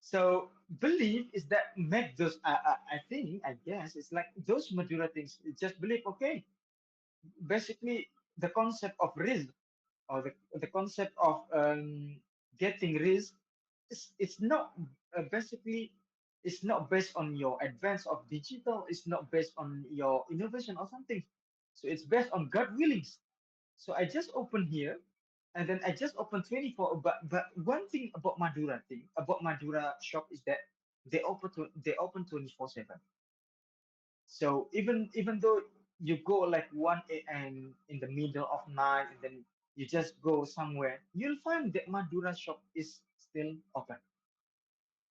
so belief is that make those. I think I guess it's like those Madura things. It's just believe. Okay, basically the concept of risk. or the concept of getting rich is it's not basically it's not based on your advance of digital. It's not based on your innovation or something. So it's based on God willings. So I just open here, and then I just open 24. But one thing about Madura thing about Madura shop is that they open 24/7. So even though you go like 1 a.m. in the middle of night, and then you just go somewhere, you'll find that Madura shop is still open.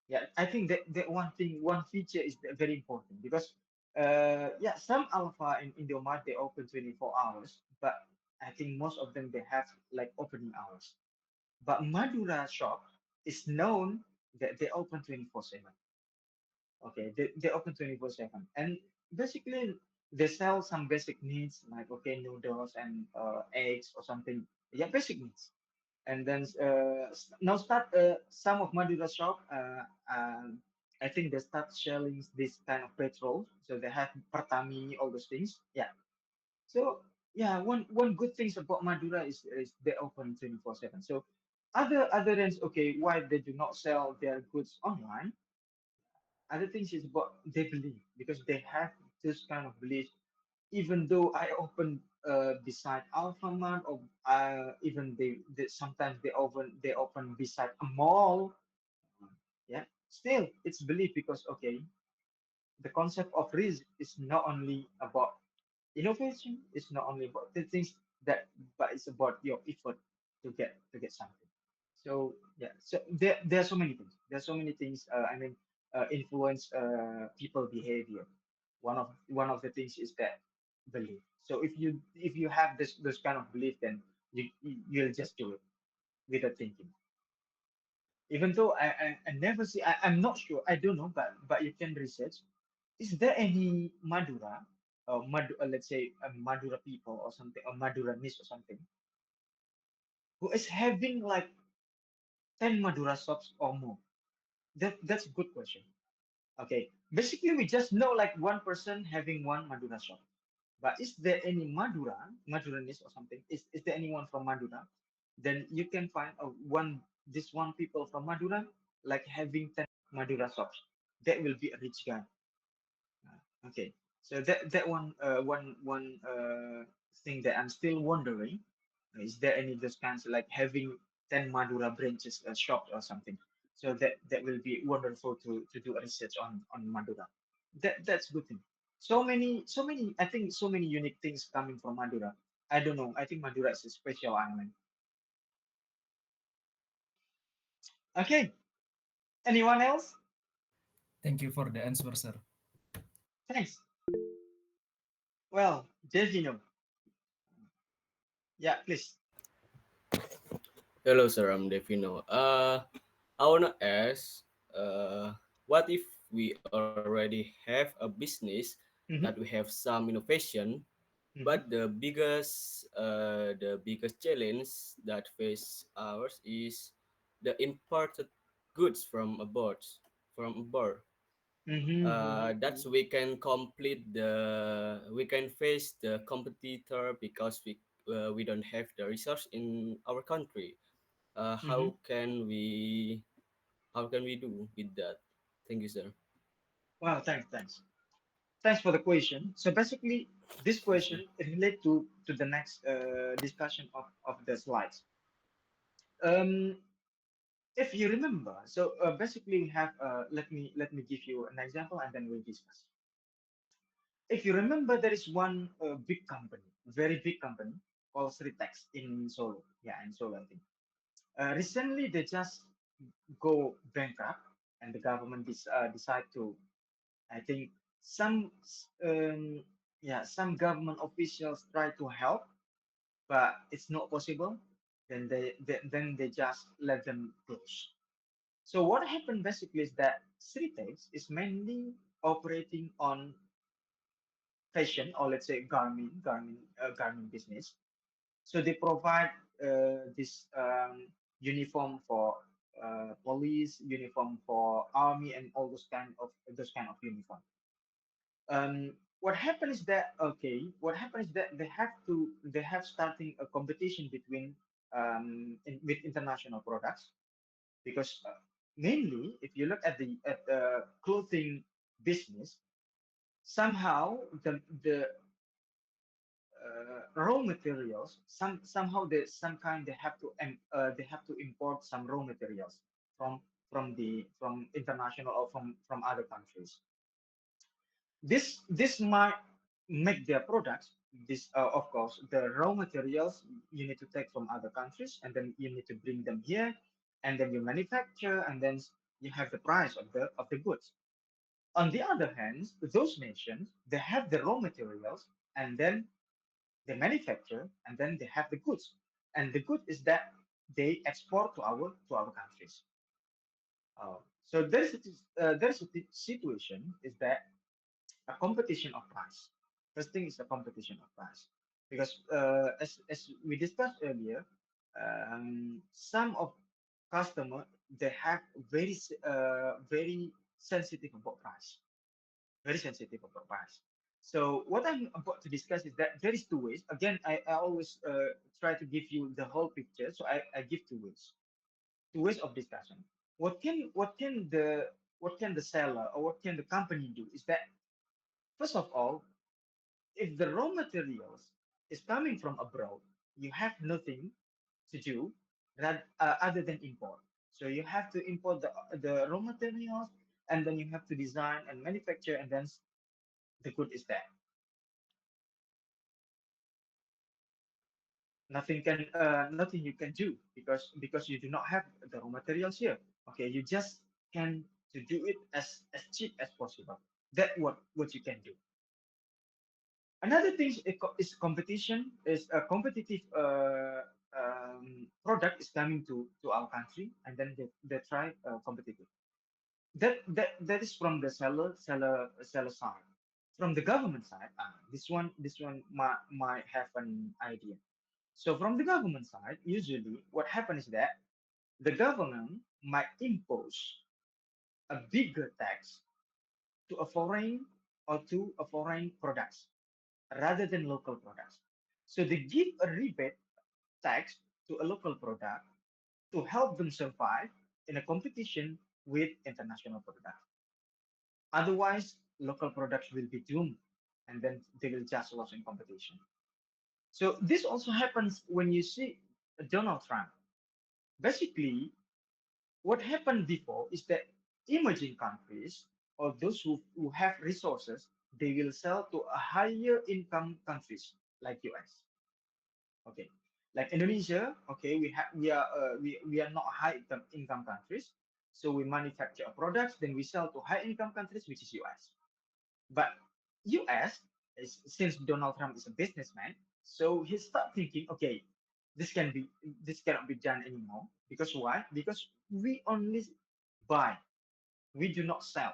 Yeah, I think that one thing, one feature is very important because yeah, some Alpha and Indomart they open 24 hours, but I think most of them they have like opening hours. But Madura shop is known that they open 24/7. Okay, they open 24/7, and basically they sell some basic needs like okay noodles and eggs or something. Yeah, basic needs. And then now start some of Madura shop. I think they start selling this kind of petrol, so they have Pertami, all those things. Yeah. So yeah, one good things about Madura is they open 24/7. So other than okay, why they do not sell their goods online? Other things is about they believe because they have this kind of belief. Even though I open beside Alphamart or even they sometimes they open beside a mall, yeah, still it's belief because okay, the concept of risk is not only about innovation, it's not only about the things that, but it's about your effort to get something. So yeah, so there are so many things. There are so many things. I mean, influence people behavior. One of the things is that belief. So if you have this kind of belief, then you'll just do it without thinking. Even though I never see, I'm not sure. I don't know, but you can research. Is there any Madura, let's say a Madura people or something, or Maduranese or something, who is having like 10 Madura shops or more? That's a good question. Okay, basically we just know like one person having one Madura shop. But is there any Maduranese or something? Is there anyone from Madura? Then you can find this one people from Madura like having 10 Madura shops. That will be a rich guy. Okay, so that one thing that I'm still wondering is there any of those kinds like having 10 Madura branches shops or something? So that will be wonderful to do a research on Madura. That's good thing. So many I think so many unique things coming from Madura. I don't know. I think Madura is a special island. Okay. Anyone else? Thank you for the answer, sir. Thanks. Well, Devino. Yeah, please. Hello, sir. I'm Devino. I wanna ask, what if we already have a business that we Mm-hmm, have some innovation, but mm-hmm, the biggest challenge that face ours is the imported goods from abroad. mm-hmm, That's we can face the competitor because we don't have the resource in our country. uh, mm-hmm. how can we how can we do with that? Thank you, sir. Wow, thanks for the question. So basically, this question relate to the next discussion of the slides. Um, if you remember, so basically we have let me give you an example and then we'll discuss. If you remember, there is one big company, very big company called Sritex in Solo. Yeah, in Solo, I think. Recently, they just go bankrupt, and the government decide to, I think, some yeah, some government officials try to help, but it's not possible. Then they just let them close. So what happened basically is that Sritex is mainly operating on fashion, or let's say garment business. So they provide this uniform for police, uniform for army, and all those kind of uniform. What happened is that okay, what happened is that they have starting a competition between with international products because mainly if you look at the clothing business, somehow the raw materials somehow they some kind they have to import some raw materials from from international or from other countries. This might make their products. This of course the raw materials you need to take from other countries and then you need to bring them here and then you manufacture and then you have the price of the goods. On the other hand, those nations they have the raw materials and then they manufacture and then they have the goods. And the good is that they export to our countries. So there's a situation is that a competition of price. First thing is a competition of price because as we discussed earlier, some of customer they have very sensitive about price, very sensitive about price. So what I'm about to discuss is that there is two ways. Again, I always try to give you the whole picture. So I give two ways of discussion. What can the seller or what can the company do is that first of all, if the raw materials is coming from abroad, you have nothing to do other than import. So you have to import the raw materials and then you have to design and manufacture and then the good is there. Nothing you can do because you do not have the raw materials here. Okay, you just can to do it as cheap as possible. That what you can do. Another thing is competition is a competitive product is coming to our country and then they try competitive. That is from the seller side. From the government side, this one might have an idea. So from the government side, usually what happens is that the government might impose a bigger tax to a foreign or to a foreign products rather than local products. So they give a rebate tax to a local product to help them survive in a competition with international products. Otherwise, local products will be doomed and then they will just lose in competition. So this also happens when you see Donald Trump. Basically, what happened before is that emerging countries or those who have resources, they will sell to a higher income countries like US. Okay, like Indonesia. Okay, we are not high income countries, so we manufacture products, then we sell to high income countries, which is US. But US, since Donald Trump is a businessman, so he start thinking, okay, this cannot be done anymore. Because why? Because we only buy, we do not sell.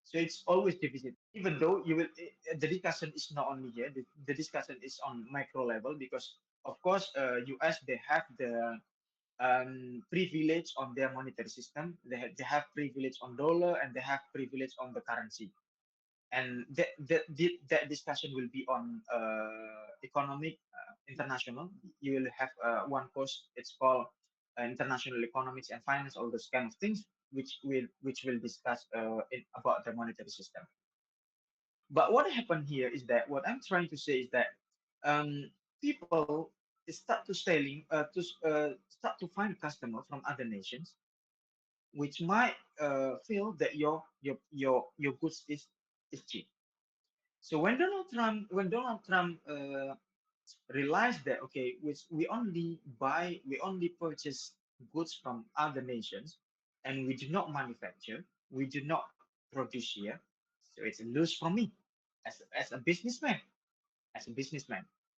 So it's always deficit. Even though you will, the discussion is not only here. The discussion is on micro level because, of course, US they have the privilege on their monetary system. They have privilege on dollar and they have privilege on the currency. And that discussion will be on economic international. You will have one course. It's called international economics and finance, all those kind of things, which will discuss about the monetary system. But what happened here is that what I'm trying to say is that um, people start to start to find customer from other nations, which might feel that your goods is cheap. So when Donald Trump realized that okay, we only purchase goods from other nations, and we do not manufacture, we do not produce here, so it's a lose for me as a businessman,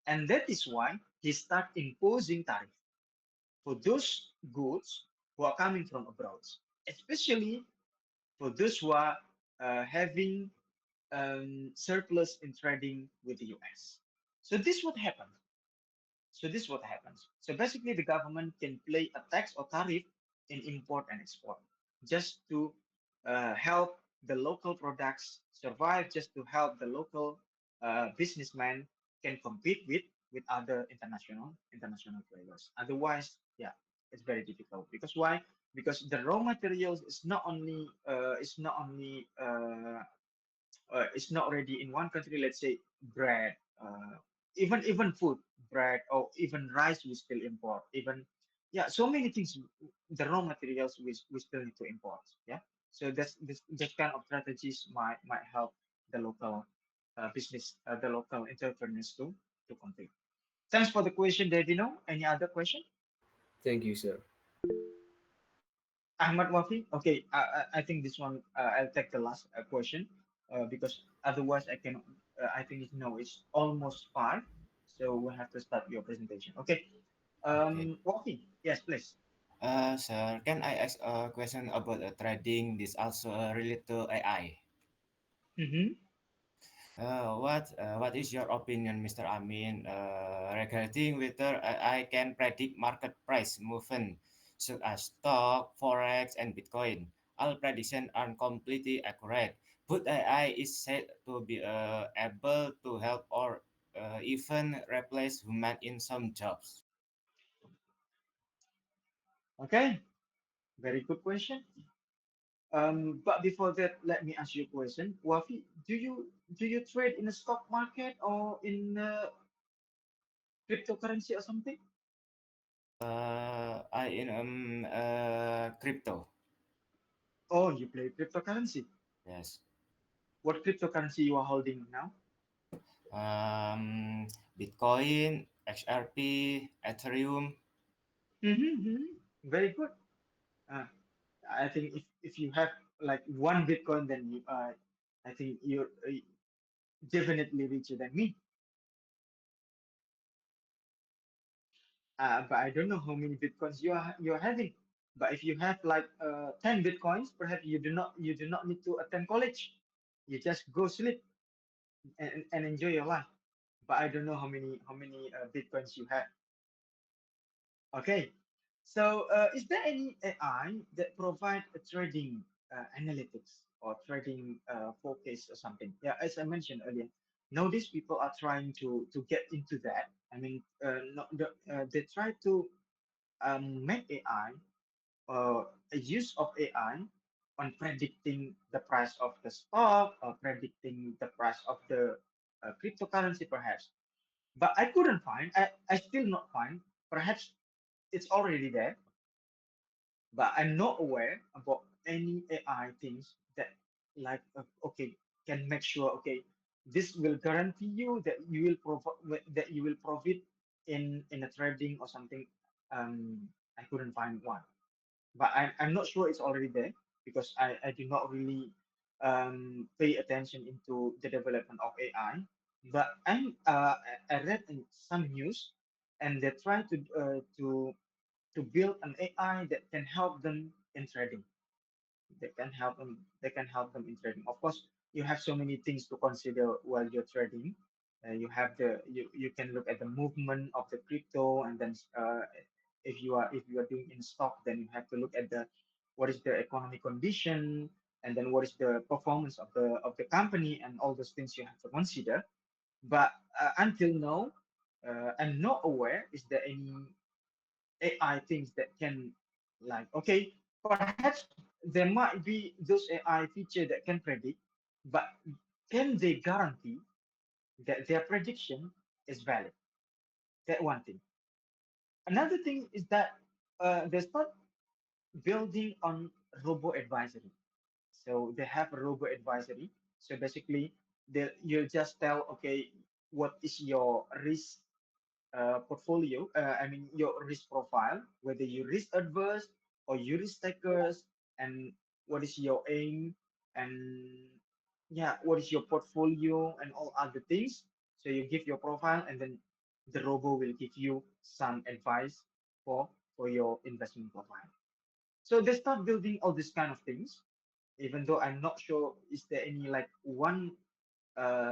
and that is why he start imposing tariff for those goods who are coming from abroad, especially for those who are having surplus in trading with the US. So this what happens. So this what happens. So basically, the government can play a tax or tariff in import and export, just to help the local products survive, just to help the local businessman can compete with other international traders. Otherwise, yeah, it's very difficult. Because why? Because the raw materials is not ready in one country. Let's say bread, even food, bread or even rice we still import. Even yeah, so many things. The raw materials we still need to import. Yeah, so this kind of strategies might help the local business, the local entrepreneurs to compete. Thanks for the question, Devino. Any other question? Thank you, sir. Ahmad Wafi? Okay, I think this one I'll take the last question because otherwise I can. I think it's no, it's almost five, so we have to start your presentation. Okay, Okay. Wafi, yes, please. Sir, can I ask a question about trading? This also related to AI. Mm-hmm. What is your opinion, Mr. Amin, regarding whether AI can predict market price movement, such as stock, forex, and Bitcoin? All predictions are completely accurate, but AI is said to be able to help or even replace human in some jobs. Okay, very good question. But before that, let me ask you a question. Wafi, do you trade in the stock market or in cryptocurrency or something? I in crypto. Oh, you play cryptocurrency. Yes. What cryptocurrency you are holding now? um, Bitcoin, XRP, Ethereum. Mm-hmm. Very good. Uh, I think if you have like one Bitcoin, then I think you're definitely richer than me. But I don't know how many Bitcoins you're having. But if you have like 10 Bitcoins, perhaps you do not need to attend college. You just go sleep and enjoy your life. But I don't know how many Bitcoins you have. Okay. So, is there any AI that provide a trading analytics or trading forecast or something? Yeah, as I mentioned earlier, nowadays people are trying to get into that. I mean, they try to make AI a use of AI on predicting the price of the stock or predicting the price of the cryptocurrency, perhaps. But I couldn't find. I still not find. Perhaps it's already there, but I'm not aware about any AI things that like okay can make sure okay this will guarantee you that you will profit in a trading or something. I couldn't find one, but I'm not sure it's already there because I do not really pay attention into the development of AI. But I read in some news and they try to build an AI that can help them in trading. They can help them in trading. Of course, you have so many things to consider while you're trading. You can look at the movement of the crypto, and then if you are doing in stock, then you have to look at the what is the economic condition, and then what is the performance of the company, and all those things you have to consider. But until now, I'm not aware is there any AI things that can like okay, perhaps there might be those AI feature that can predict, but can they guarantee that their prediction is valid? That one thing. Another thing is that they start building on robo advisory. So they have a robo advisory. So basically, you just tell okay, what is your risk portfolio, I mean your risk profile, whether you risk adverse or you risk takers, and what is your aim, and yeah, what is your portfolio and all other things. So you give your profile, and then the robo will give you some advice for your investment profile. So they start building all these kind of things. Even though I'm not sure is there any like one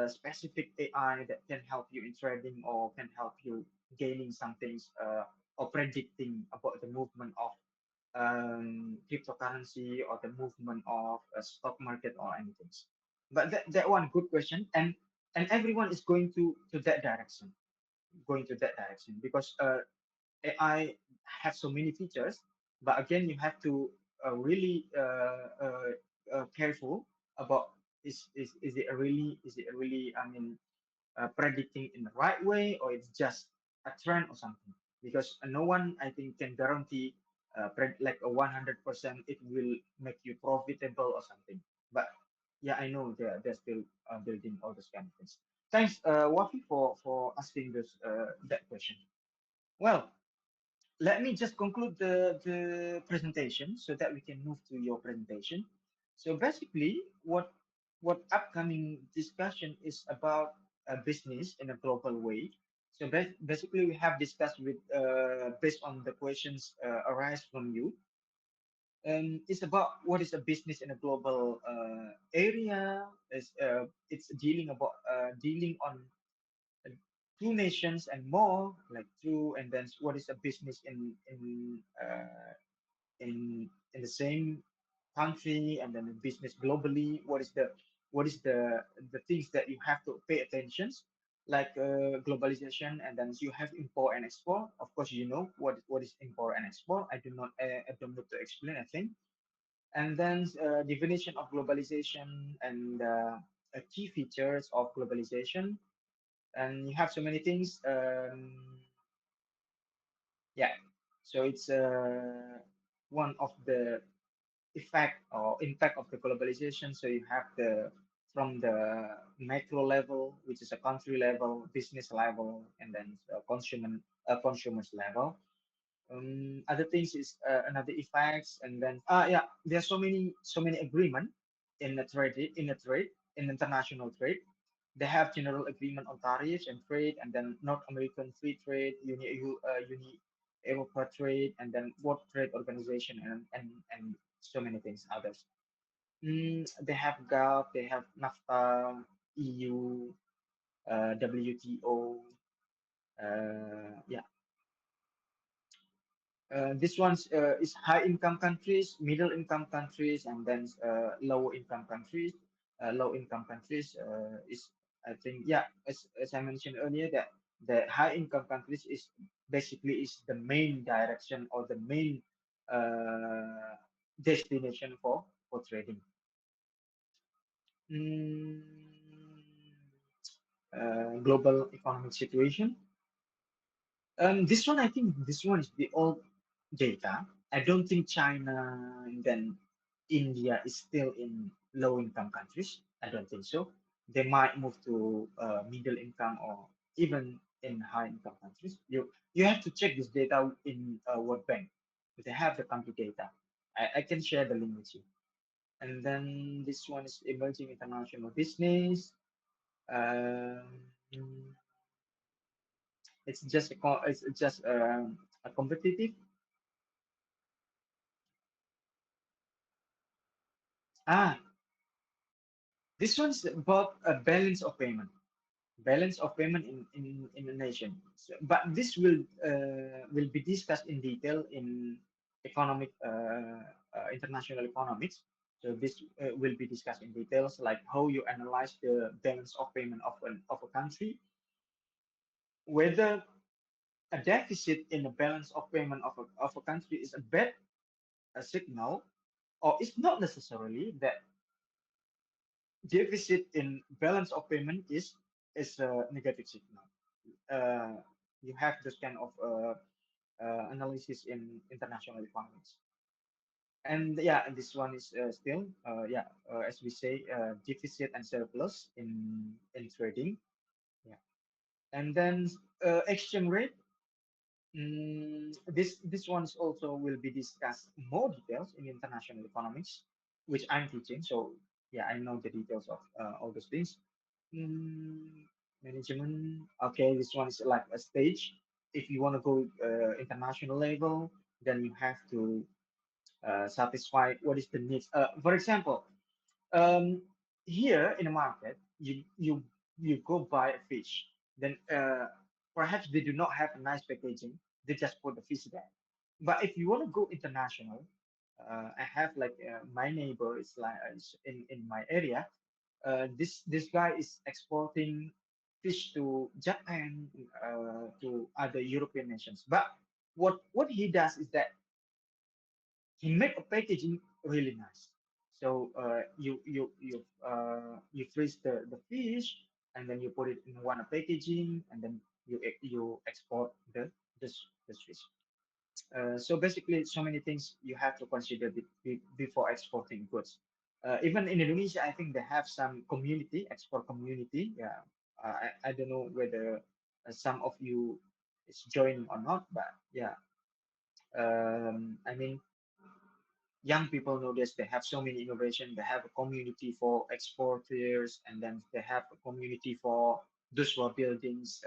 specific AI that can help you in trading or can help you gaining some things or predicting about the movement of cryptocurrency or the movement of a stock market or anything. But that one good question, and everyone is going to that direction. going to that direction because AI have so many features, but again, you have to really careful about is it really I mean predicting in the right way or it's just a trend or something because no one I think can guarantee like a 100% it will make you profitable or something. But yeah, I know they're still building all those kind of things. Thanks, Wafi, for asking this that question. Well, let me just conclude the presentation so that we can move to your presentation. So basically, what upcoming discussion is about a business in a global way. So basically, we have discussed with based on the questions arise from you. It's about what is a business in a global area. It's dealing about dealing on uh, two nations and more, like two, and then what is a business in the same country, and then a business globally. What is the things that you have to pay attention, like globalization, and then you have import and export. Of course, you know what is import and export. I don't need to explain, I think. And then definition of globalization and key features of globalization, and you have so many things. Yeah, so it's one of the effect or impact of the globalization. So you have the from the macro level, which is a country level, business level, and then consumers level. Other things is another effects, and then yeah, there's so many agreement in international trade. They have general agreement on tariffs and trade, and then North American Free Trade, Uni Europa Trade, and then World Trade Organization, and so many things others. They have Gulf, they have NAFTA, EU, WTO. Yeah, this one's is high income countries, middle income countries, and then lower income countries. Low income countries is, I think, yeah, as I mentioned earlier, that the high income countries is basically is the main direction or the main uh, destination for trading. Global economic situation. This one, I think this one is the old data. I don't think China and then India is still in low income countries. I don't think so. They might move to middle income or even in high income countries. You have to check this data in World Bank. They have the country data. I can share the link with you. And then this one is emerging international business. Um, it's just a competitive. Ah, this one's about a balance of payment in a nation. So, but this will be discussed in detail in economic international economics. So this will be discussed in details, like how you analyze the balance of payment of a country, whether a deficit in the balance of payment of a country is a bad a signal, or it's not necessarily that deficit in balance of payment is a negative signal. Uh, you have this kind of analysis in international economics. And yeah, and this one is still yeah, as we say, deficit and surplus in trading. Yeah, and then exchange rate. This one's also will be discussed more details in international economics, which I'm teaching. So yeah, I know the details of all those things. Mm, Management. Okay, this one is like a stage. If you want to go international level, then you have to satisfy what is the needs. For example, um, here in the market, you go buy a fish, then perhaps they do not have a nice packaging. They just put the fish there. But if you want to go international, I have like my neighbor is like is in my area. This guy is exporting. fish to Japan, to other European nations. But what he does is that he make a packaging really nice. So you freeze the fish, and then you put it in one packaging, and then you export the fish. So basically, so many things you have to consider before exporting goods. Even in Indonesia, I think they have some community, export community. Yeah, I don't know whether some of you is joining or not, but yeah, I mean, young people nowadays they have so many innovation. They have a community for exporters, and then they have a community for those who are buildings,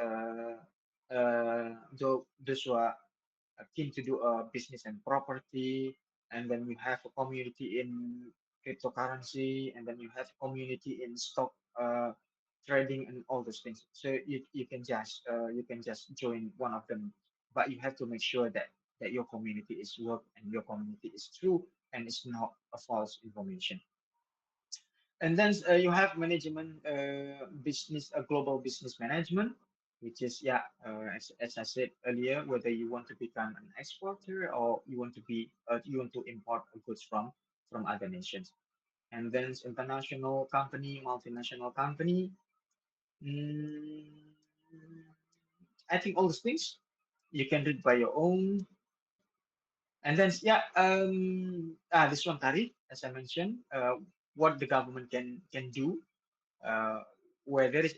those who are keen to do a business and property, and then you have a community in cryptocurrency, and then you have a community in stock trading and all those things. So you can just join one of them, but you have to make sure that your community is work and your community is true and it's not a false information. And then you have management, business, global business management, which is, yeah, as I said earlier, whether you want to become an exporter or you want to import goods from other nations. And then international company, multinational company. Mm, I think all these things you can read by your own. And then, yeah, this one, Tari, as I mentioned, what the government can do, uh, where there is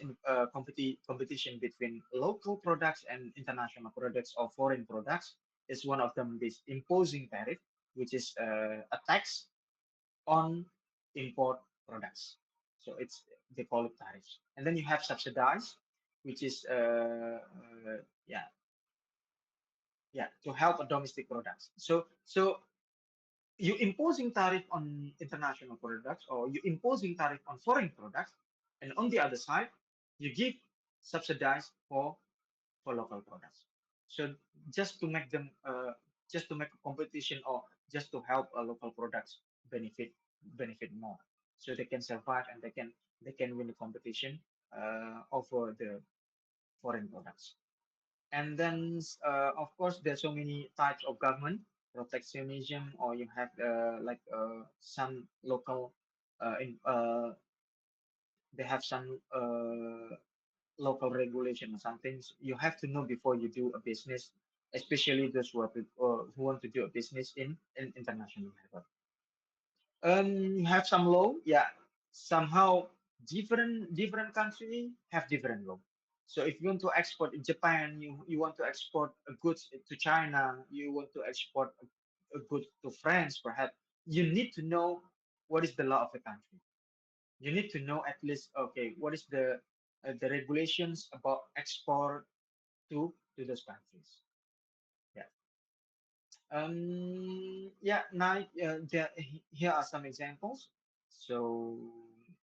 competition between local products and international products or foreign products, is one of them this imposing tariff, which is a tax on import products. So they call it tariffs. And then you have subsidize, which is yeah, to help a domestic products. So you imposing tariff on international products, or you imposing tariff on foreign products, and on the other side you give subsidize for local products. So just to make them just to make a competition, or just to help local products benefit more, so they can survive and they can win the competition over the foreign products. And then, of course, there's so many types of government: protectionism, or you have like some local, they have some local regulation or some things you have to know before you do a business, especially those who want to do a business in international level. You have some law, yeah. Somehow different country have different law. So if you want to export in Japan, you want to export a goods to China, you want to export a good to France, perhaps you need to know what is the law of the country. You need to know at least, okay, what is the regulations about export to those countries. Yeah. Yeah, Nike. Here are some examples. So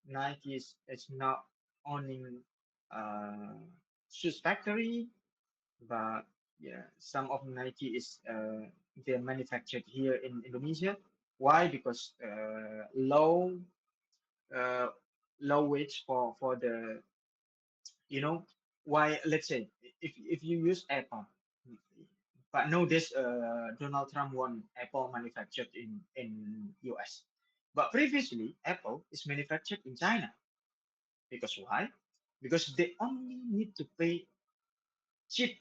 Nike is not owning uh, shoes factory, but yeah, some of Nike is they're manufactured here in Indonesia. Why? Because uh, low wage for the, you know, why, let's say, if you use Apple, but nowadays Donald Trump want Apple manufactured in US, but previously Apple is manufactured in China. Because why? Because they only need to pay cheap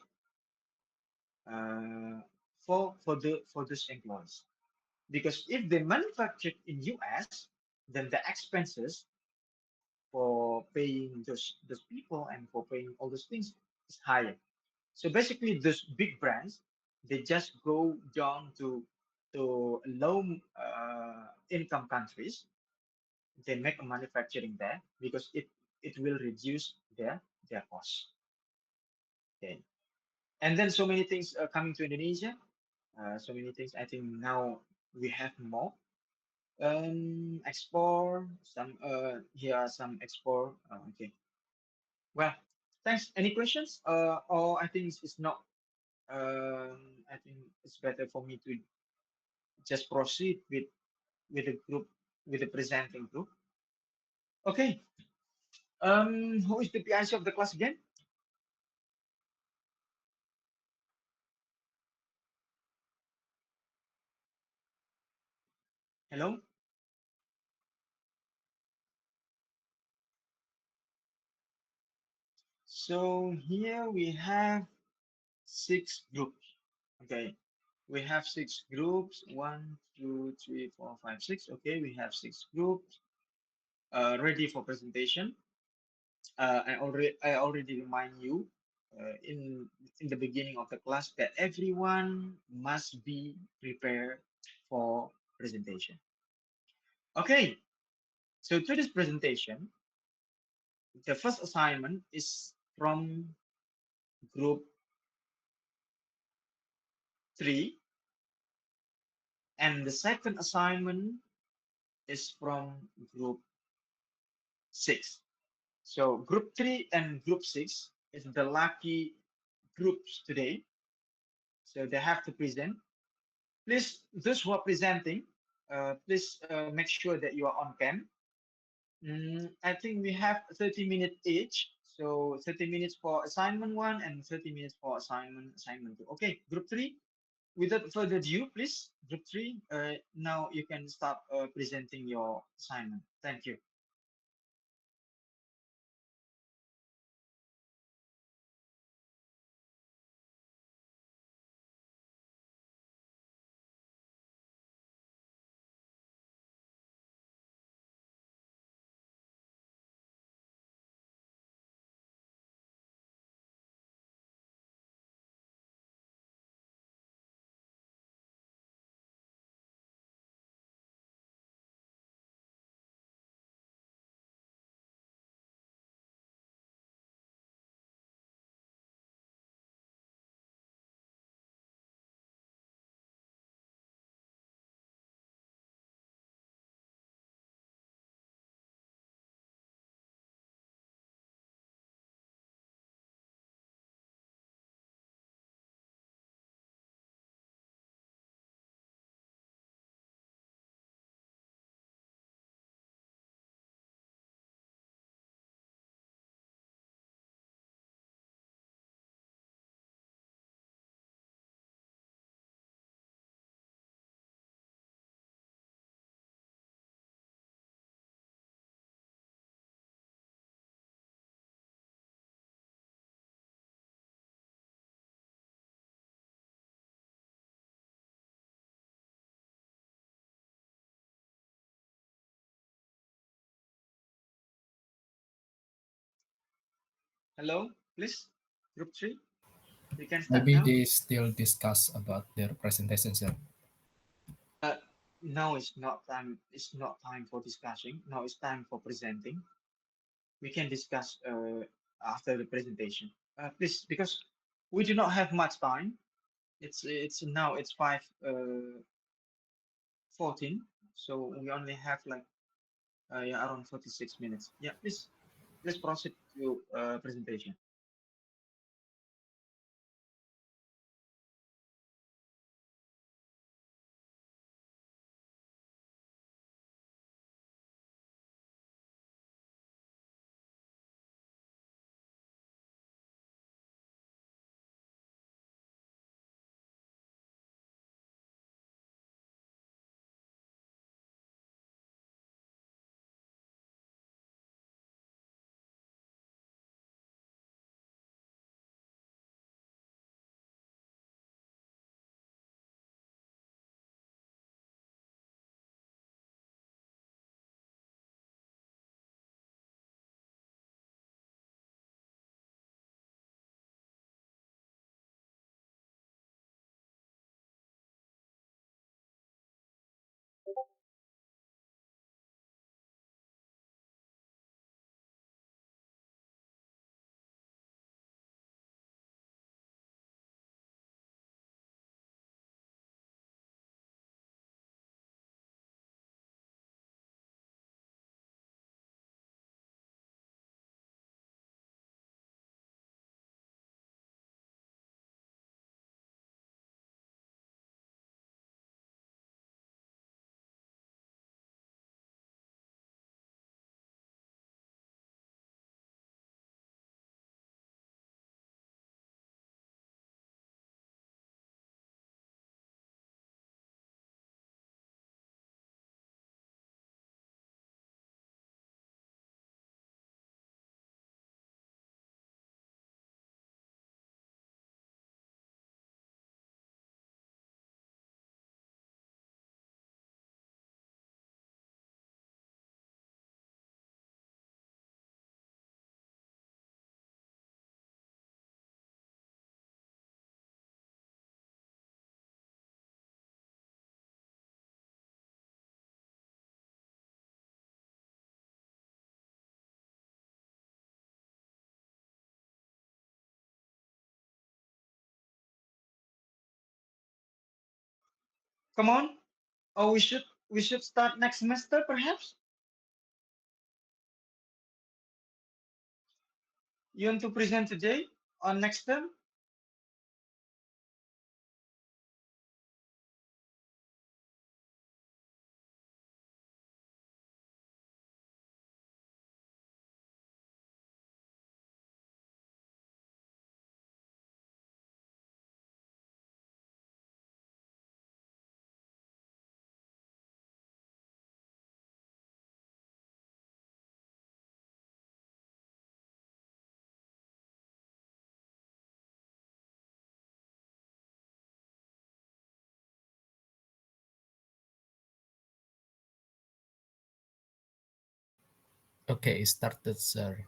uh, for those employees. Because if they manufactured in US, then the expenses for paying those people and for paying all those things is higher. So basically, those big brands, they just go down to low income countries. They make a manufacturing there because it will reduce their costs. Okay, and then so many things are coming to Indonesia. So many things. I think now we have more. Export some. Here are some export. Okay. Well, thanks. Any questions? Or I think it's not. I think it's better for me to just proceed with the group, with the presenting group. Okay. Who is the PIC of the class again? Hello? So here we have six groups. Okay. We have six groups. One, two, three, four, five, six. Okay, we have six groups ready for presentation. I already remind you in the beginning of the class that everyone must be prepared for presentation. Okay, so to this presentation, the first assignment is from group 3, and the second assignment is from group 6. So group 3 and group 6 is the lucky groups today. So they have to present. Please, those who are presenting, please make sure that you are on cam. I think we have 30 minutes each. So 30 minutes for assignment 1 and 30 minutes for assignment 2. Okay, group 3. Without further ado, please, group 3, now you can start presenting your assignment. Thank you. Hello, please, group 3, you can start Maybe now. they still discuss about their presentation, sir. Uh, now it's not time. It's not time for discussing. Now it's time for presenting. We can discuss after the presentation. Please, because we do not have much time. It's now it's 5:14, so we only have like yeah, around 46 minutes. Yeah, please, let's proceed to presentation. Come on. Or we should start next semester, perhaps. You want to present today or next term? Okay, started, sir.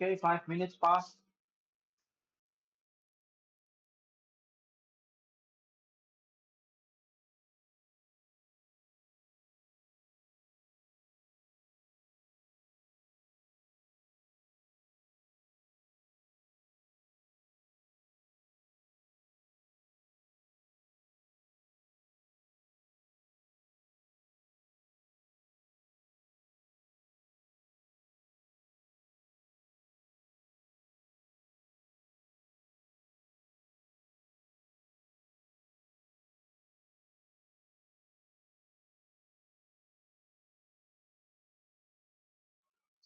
Okay, 5 minutes passed.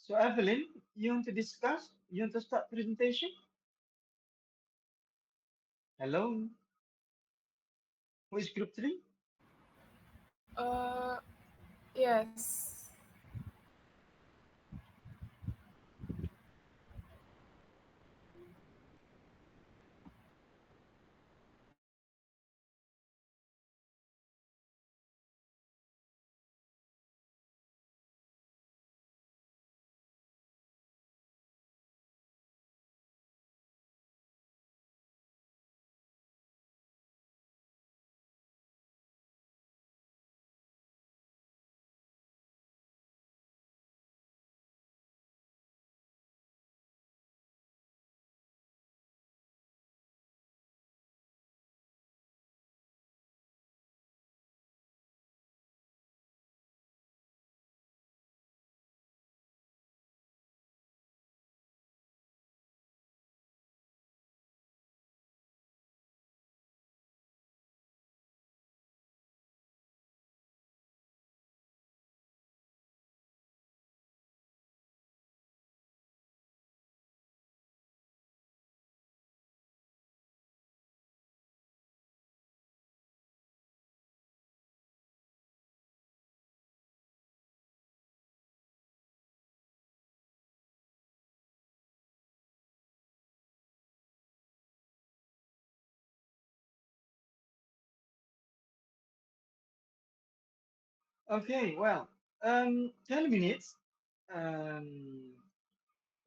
So Evelyn, you want to discuss? You want to start presentation? Hello, who is group three? Uh, yes. Okay, well, 10 minutes. Um,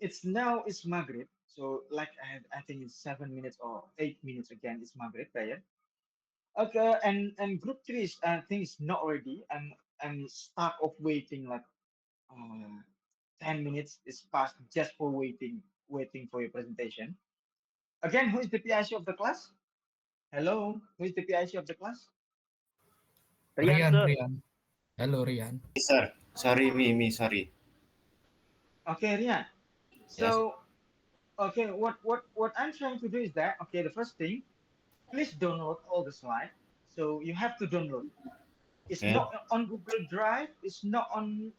it's Maghrib. So like I think it's 7 minutes or 8 minutes again. It's Maghrib prayer. Okay, and group three is I think it's not ready. I'm stuck of waiting like uh, 10 minutes is past just for waiting for your presentation. Again, who is the PIC of the class? Hello, who is the PIC of the class? Rian, Rian, sir. Rian. Hello, Rian. Yes, sir. Sorry, me, sorry. Okay, Rian. Yes. So okay, what I'm trying to do is that okay, the first thing, please download all the slide. So you have to download. It's Okay. not on Google Drive. It's not on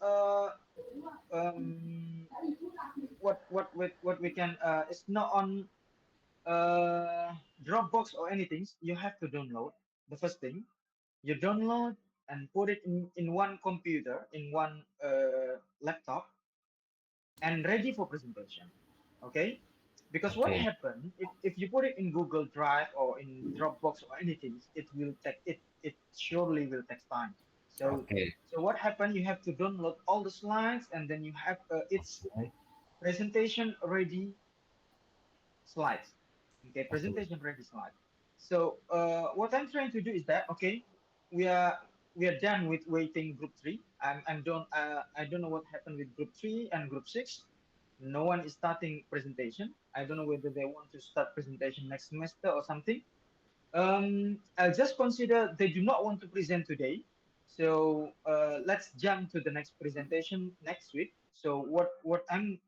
what we can it's not on Dropbox or anything. You have to download. The first thing you download and put it in one computer, in one laptop, and ready for presentation. Okay? Because what Okay. happened if you put it in Google Drive or in Dropbox or anything, it surely will take time. So Okay. so what happened? You have to download all the slides and then you have its Okay. presentation ready slides. Okay, Okay. presentation ready slide. So what I'm trying to do is that okay, we are we are done with waiting group three. I don't know what happened with group three and group six. No one is starting presentation. I don't know whether they want to start presentation next semester or something. I'll just consider they do not want to present today. So let's jump to the next presentation next week. So what I'm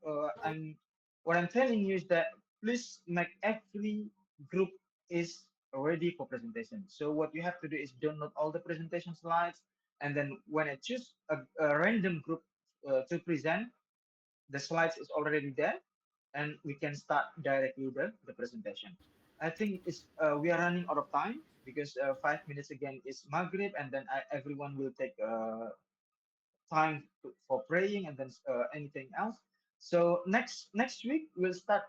telling you is that please make every group is ready for presentation. So what you have to do is download all the presentation slides, and then when I choose a random group to present, the slides is already there and we can start directly the presentation. I think it's we are running out of time because 5 minutes again is Maghrib and then everyone will take time for praying and then anything else. So next week we'll start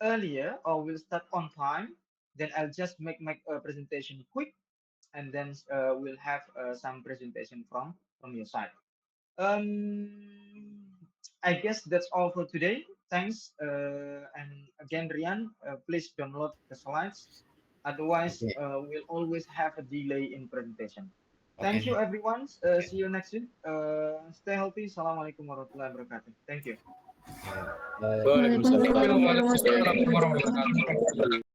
earlier or we'll start on time. Then I'll just make my presentation quick and then we'll have some presentation from your side. Um, I guess that's all for today. Thanks. And again, Rian, please download the slides. Otherwise, Okay. we'll always have a delay in presentation. Thank you, Okay. everyone. Okay. See you next week. Stay healthy. Assalamualaikum warahmatullahi wabarakatuh. Thank you. Okay. Bye. Waalaikumsalam Waalaikumsalam Waalaikumsalam warahmatullahi warahmatullahi wabarakatuh. wabarakatuh.